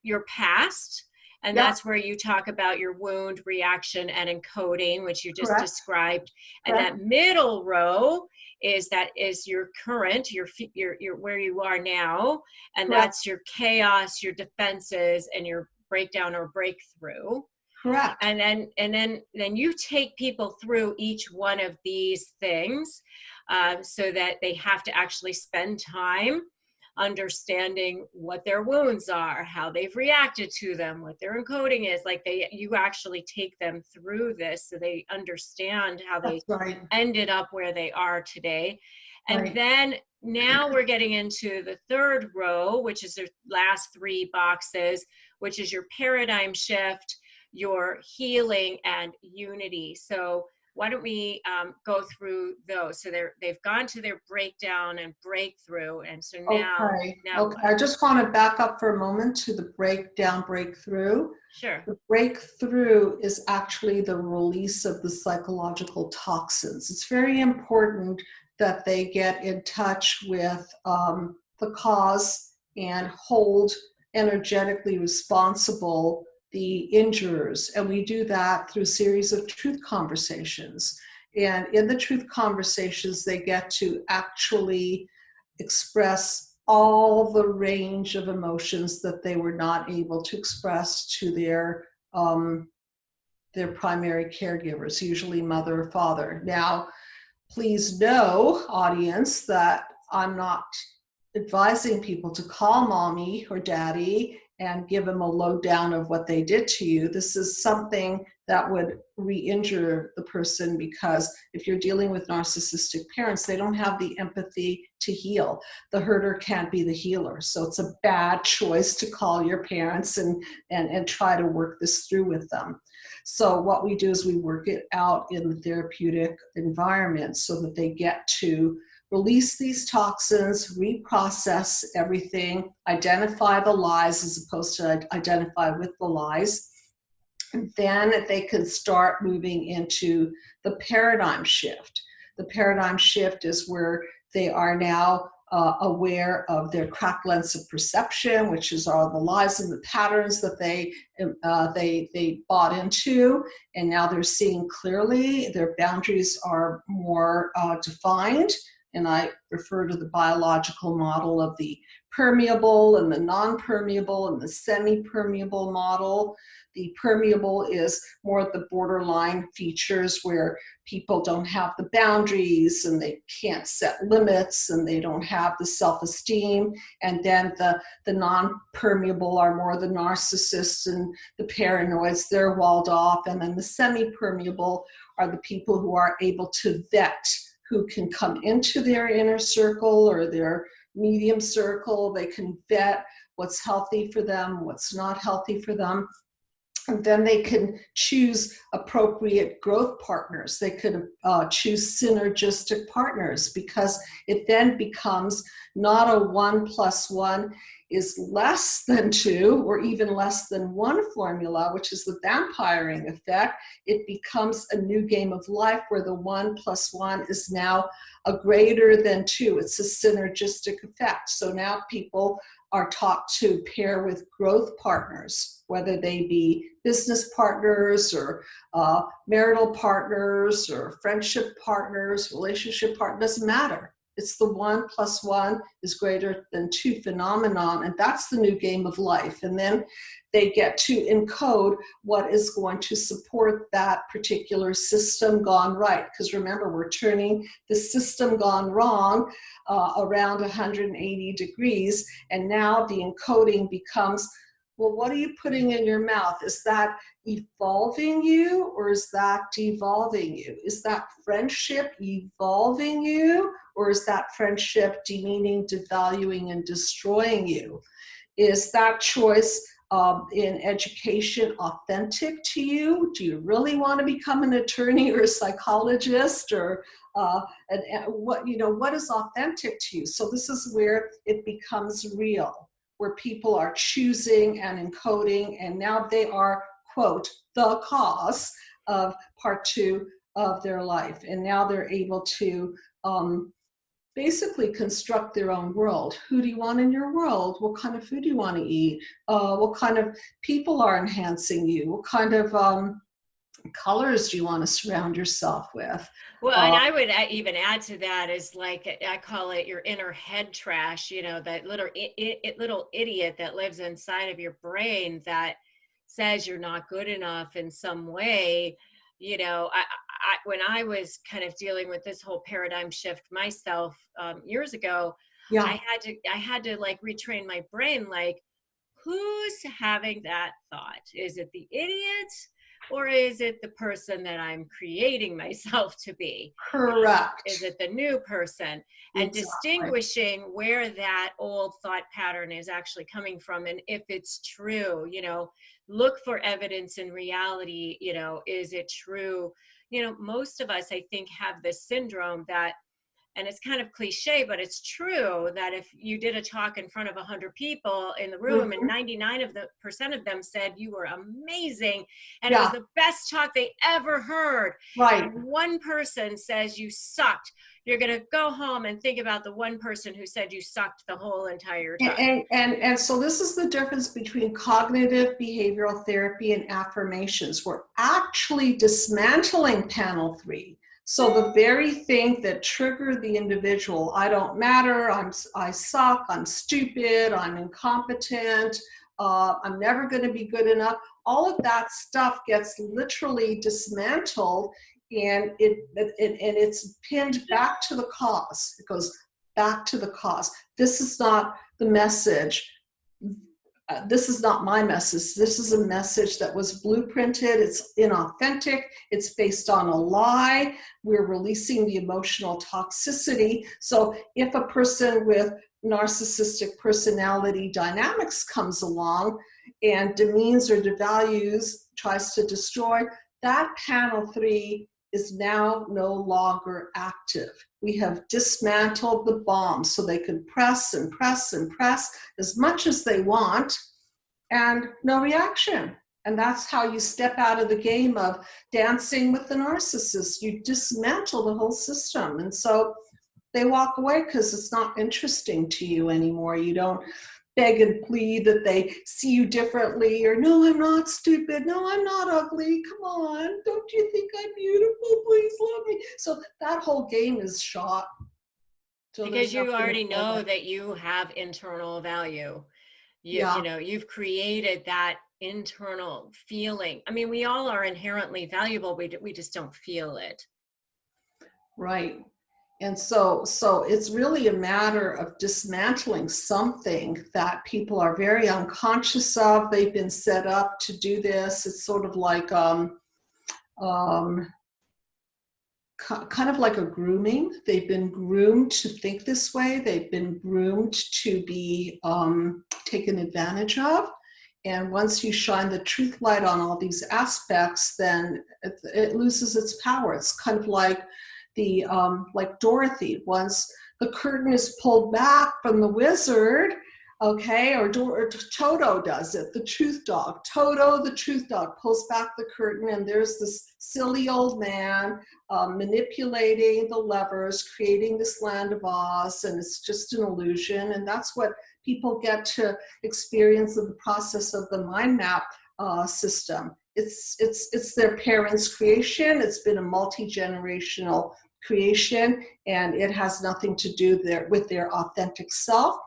your past, and that's where you talk about your wound, reaction, and encoding, which you just described, and that middle row is your current, your where you are now, and that's your chaos, your defenses, and your breakdown or breakthrough. Correct. And then you take people through each one of these things, so that they have to actually spend time understanding what their wounds are, how they've reacted to them, what their encoding is. Like you actually take them through this so they understand how they ended up where they are today. And then now we're getting into the third row, which is the last 3 boxes, which is your paradigm shift, your healing, and unity. So why don't we go through those? So they've gone to their breakdown and breakthrough, and so now. I just want to back up for a moment to the breakdown, breakthrough. Sure. The breakthrough is actually the release of the psychological toxins. It's very important that they get in touch with the cause and hold energetically responsible the injurers, and we do that through a series of truth conversations. And in the truth conversations, they get to actually express all the range of emotions that they were not able to express to their primary caregivers, usually mother or father. Now, please know, audience, that I'm not advising people to call mommy or daddy and give them a lowdown of what they did to you. This is something that would re-injure the person, because if you're dealing with narcissistic parents, they don't have the empathy to heal. The herder can't be the healer. So it's a bad choice to call your parents and try to work this through with them. So what we do is we work it out in the therapeutic environment so that they get to release these toxins, reprocess everything, identify the lies as opposed to identify with the lies. And then they can start moving into the paradigm shift. The paradigm shift is where they are now aware of their cracked lens of perception, which is all the lies and the patterns that they bought into, and now they're seeing clearly. Their boundaries are more defined, and I refer to the biological model of the permeable and the non-permeable and the semi-permeable model. The permeable is more the borderline features where people don't have the boundaries and they can't set limits and they don't have the self-esteem. And then the non-permeable are more the narcissists and the paranoids, they're walled off. And then the semi-permeable are the people who are able to vet, who can come into their inner circle or their medium circle. They can vet what's healthy for them, what's not healthy for them. And then they can choose appropriate growth partners. They could choose synergistic partners, because it then becomes not a 1 + 1 is less than 2 or even less than 1 formula, which is the vampiring effect. It becomes a new game of life where the 1 + 1 is now a greater than 2. It's a synergistic effect. So now people are taught to pair with growth partners, whether they be business partners or marital partners or friendship partners, relationship partners, doesn't matter. It's the 1 + 1 is greater than 2 phenomenon, and that's the new game of life. And then they get to encode what is going to support that particular system gone right. Because remember, we're turning the system gone wrong around 180 degrees, and now the encoding becomes, well, what are you putting in your mouth? Is that evolving you, or is that devolving you? Is that friendship evolving you, or is that friendship demeaning, devaluing, and destroying you? Is that choice in education authentic to you? Do you really want to become an attorney or a psychologist, or what is authentic to you? So this is where it becomes real, where people are choosing and encoding, and now they are, quote, the cause of part 2 of their life. And now they're able to basically construct their own world. Who do you want in your world? What kind of food do you want to eat? What kind of people are enhancing you? What kind of colors do you want to surround yourself with? Well, and I would even add to that is, like, I call it your inner head trash, that little idiot that lives inside of your brain that says you're not good enough in some way. When I was kind of dealing with this whole paradigm shift myself years ago, Yeah. I had to like retrain my brain, like, who's having that thought? Is it the idiot, or is it the person that I'm creating myself to be? Correct. Is it the new person? And Exactly. distinguishing where that old thought pattern is actually coming from, and if it's true, look for evidence in reality. Is it true? Most of us, I think, have this syndrome that, and it's kind of cliche, but it's true, that if you did a talk in front of 100 people in the room, and 99% of them said you were amazing and it was the best talk they ever heard, right, and one person says you sucked, you're going to go home and think about the one person who said you sucked the whole entire time. And so this is the difference between cognitive behavioral therapy and affirmations. We're actually dismantling panel 3. So the very thing that triggered the individual, I don't matter, I suck, I'm stupid, I'm incompetent, I'm never going to be good enough, all of that stuff gets literally dismantled, and it's pinned back to the cause. It goes back to the cause. This is not the message. This is not my message. This is a message that was blueprinted. It's inauthentic. It's based on a lie. We're releasing the emotional toxicity. So if a person with narcissistic personality dynamics comes along and demeans or devalues, tries to destroy, that panel 3 is now no longer active. We have dismantled the bomb, so they can press and press and press as much as they want, and no reaction. And that's how you step out of the game of dancing with the narcissist. You dismantle the whole system. And so they walk away because it's not interesting to you anymore. You don't beg and plead that they see you differently, or no, I'm not stupid, no, I'm not ugly, come on, don't you think I'm beautiful, please love me. So that whole game is shot. till Because there's you nothing already more know than- that you have internal value. You Yeah. know, you've created that internal feeling. I mean, we all are inherently valuable. We just don't feel it. Right. And so it's really a matter of dismantling something that people are very unconscious of. They've been set up to do this. It's sort of like kind of like a grooming. They've been groomed to think this way. They've been groomed to be taken advantage of. And once you shine the truth light on all these aspects, then it loses its power. It's kind of like the like Dorothy. Once the curtain is pulled back from the wizard, okay, or Toto does it, the truth dog. Toto, the truth dog, pulls back the curtain, and there's this silly old man manipulating the levers, creating this land of Oz, and it's just an illusion. And that's what people get to experience in the process of the mind map system. It's their parents' creation. It's been a multi-generational creation, and it has nothing to do with their authentic self.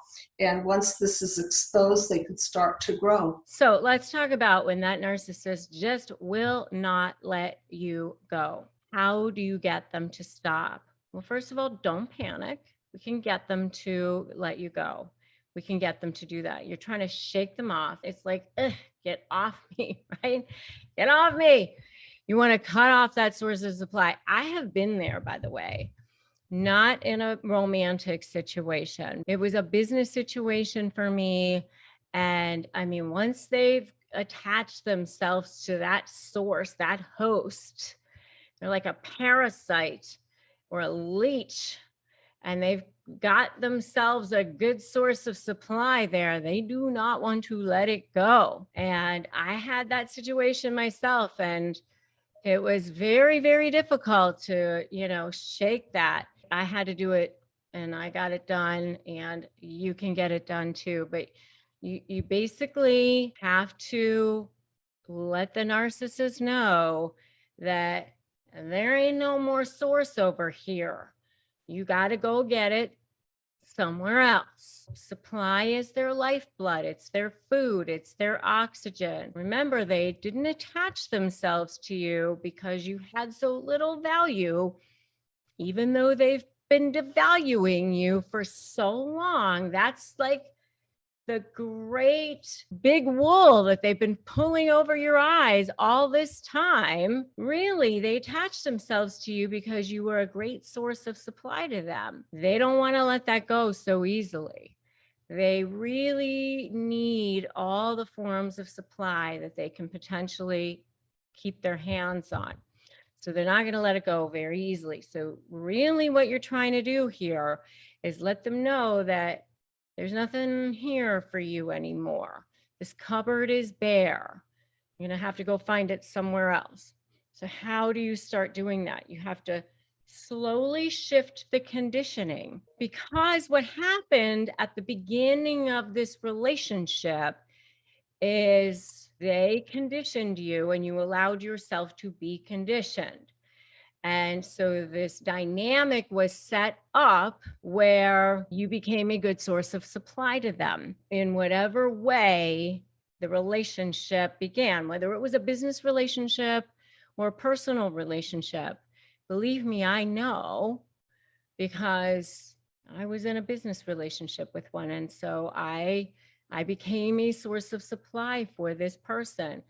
And once this is exposed, they could start to grow. So let's talk about when that narcissist just will not let you go. How do you get them to stop? Well, first of all, don't panic. We can get them to let you go. We can get them to do that. You're trying to shake them off. It's like, get off me, right? Get off me. You want to cut off that source of supply. I have been there, by the way. Not in a romantic situation. It was a business situation for me. And I mean, once they've attached themselves to that source, that host, they're like a parasite or a leech, and they've got themselves a good source of supply there. They do not want to let it go. And I had that situation myself, and it was very, very difficult to, shake that. I had to do it, and I got it done, and you can get it done too. But you basically have to let the narcissist know that there ain't no more source over here. You got to go get it somewhere else. Supply is their lifeblood. It's their food. It's their oxygen. Remember, they didn't attach themselves to you because you had so little value, even though they've been devaluing you for so long. That's like the great big wool that they've been pulling over your eyes all this time. Really, they attached themselves to you because you were a great source of supply to them. They don't want to let that go so easily. They really need all the forms of supply that they can potentially keep their hands on. So they're not going to let it go very easily. So really what you're trying to do here is let them know that there's nothing here for you anymore. This cupboard is bare. You're going to have to go find it somewhere else. So how do you start doing that? You have to slowly shift the conditioning, because what happened at the beginning of this relationship is they conditioned you and you allowed yourself to be conditioned. And so this dynamic was set up where you became a good source of supply to them in whatever way the relationship began, whether it was a business relationship or a personal relationship. Believe me, I know, because I was in a business relationship with one. And so I became a source of supply for this person,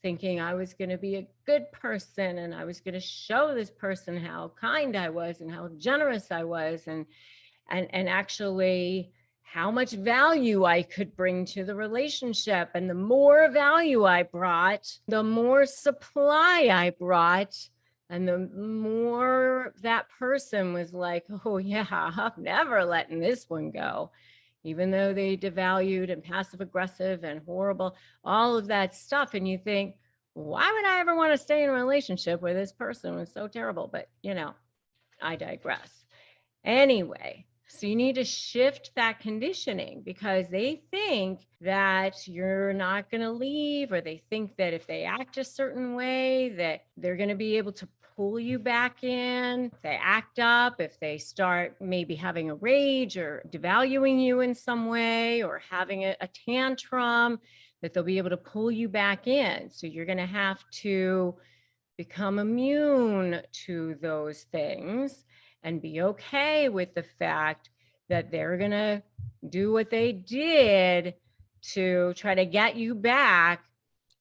thinking I was going to be a good person and I was going to show this person how kind I was and how generous I was, and actually how much value I could bring to the relationship. And the more value I brought, the more supply I brought, and the more that person was like, oh yeah, I'm never letting this one go. Even though they devalued and passive aggressive and horrible, all of that stuff. And you think, why would I ever want to stay in a relationship where this person was so terrible? But, I digress. Anyway, so you need to shift that conditioning, because they think that you're not going to leave, or they think that if they act a certain way that they're going to be able to pull you back in, if they act up, if they start maybe having a rage or devaluing you in some way or having a tantrum, that they'll be able to pull you back in. So you're going to have to become immune to those things and be okay with the fact that they're going to do what they did to try to get you back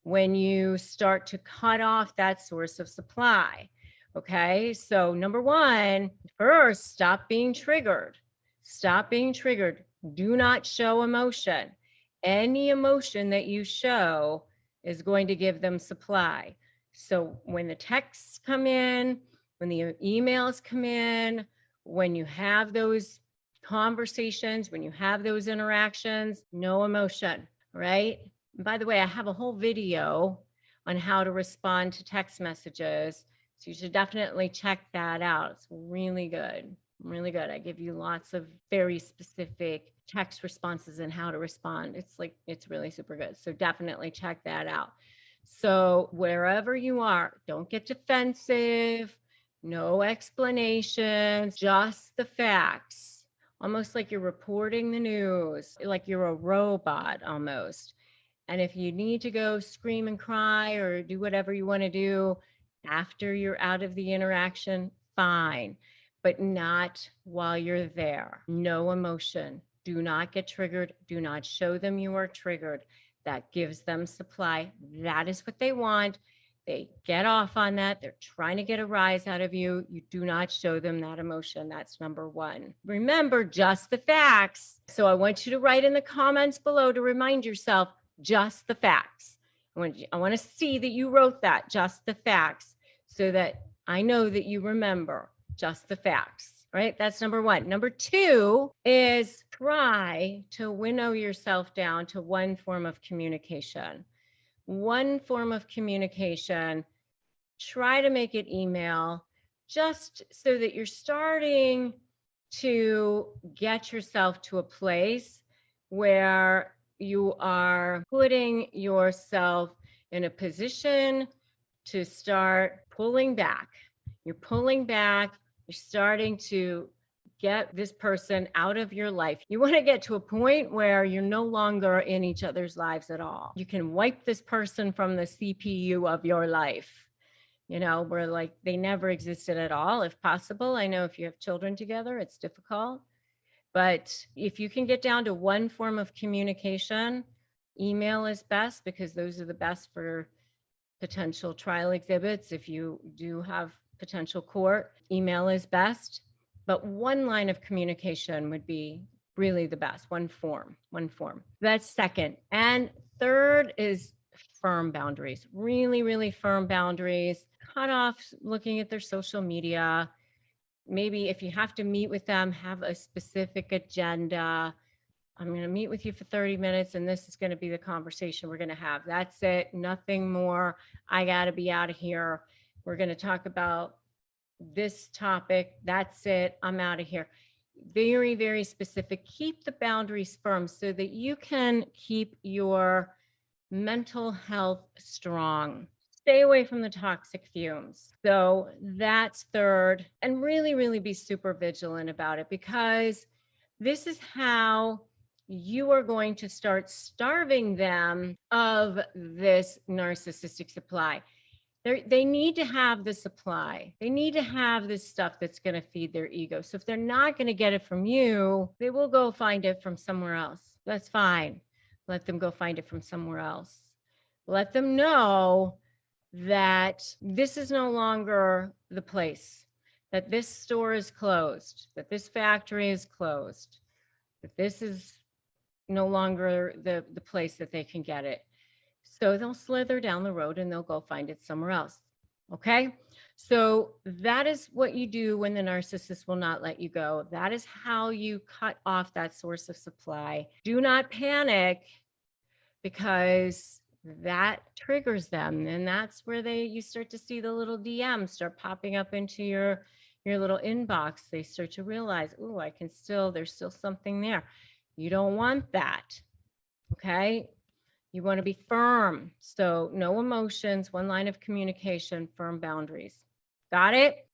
when you start to cut off that source of supply. Okay, so number one, first, stop being triggered. Stop being triggered. Do not show emotion. Any emotion that you show is going to give them supply. So when the texts come in, when the emails come in, when you have those conversations, when you have those interactions, no emotion, right? And by the way, I have a whole video on how to respond to text messages. So you should definitely check that out. It's really good. Really good. I give you lots of very specific text responses and how to respond. It's really super good. So definitely check that out. So wherever you are, don't get defensive, no explanations, just the facts, almost like you're reporting the news, like you're a robot almost. And if you need to go scream and cry or do whatever you want to do after you're out of the interaction, fine, but not while you're there. No emotion. Do not get triggered. Do not show them you are triggered. That gives them supply. That is what they want. They get off on that. They're trying to get a rise out of you. You do not show them that emotion. That's number one. Remember, just the facts. So I want you to write in the comments below to remind yourself, just the facts. I want to see that you wrote that, just the facts, so that I know that you remember just the facts, right? That's number one. Number two is try to winnow yourself down to one form of communication. One form of communication. Try to make it email, just so that you're starting to get yourself to a place where you are putting yourself in a position to start pulling back. You're pulling back. You're starting to get this person out of your life. You want to get to a point where you're no longer in each other's lives at all. You can wipe this person from the CPU of your life, where like they never existed at all, if possible. I know if you have children together, it's difficult. But if you can get down to one form of communication, email is best, because those are the best for potential trial exhibits. If you do have potential court, email is best. But one line of communication would be really the best, one form. That's second. And third is firm boundaries, really, really firm boundaries. Cut off looking at their social media. Maybe if you have to meet with them, have a specific agenda. I'm going to meet with you for 30 minutes and this is going to be the conversation we're going to have. That's it. Nothing more. I got to be out of here. We're going to talk about this topic. That's it. I'm out of here. Very, very specific. Keep the boundaries firm so that you can keep your mental health strong. Stay away from the toxic fumes. So that's third. And really, really be super vigilant about it, because this is how you are going to start starving them of this narcissistic supply. They need to have the supply. They need to have this stuff that's going to feed their ego. So if they're not going to get it from you, they will go find it from somewhere else. That's fine. Let them go find it from somewhere else. Let them know that this is no longer the place, that this store is closed, that this factory is closed, that this is no longer the place that they can get it. So they'll slither down the road and they'll go find it somewhere else. Okay. So that is what you do when the narcissist will not let you go. That is how you cut off that source of supply. Do not panic, because that triggers them. And that's where you start to see the little DMs start popping up into your little inbox. They start to realize, oh, there's still something there. You don't want that. Okay. You want to be firm. So no emotions, one line of communication, firm boundaries. Got it?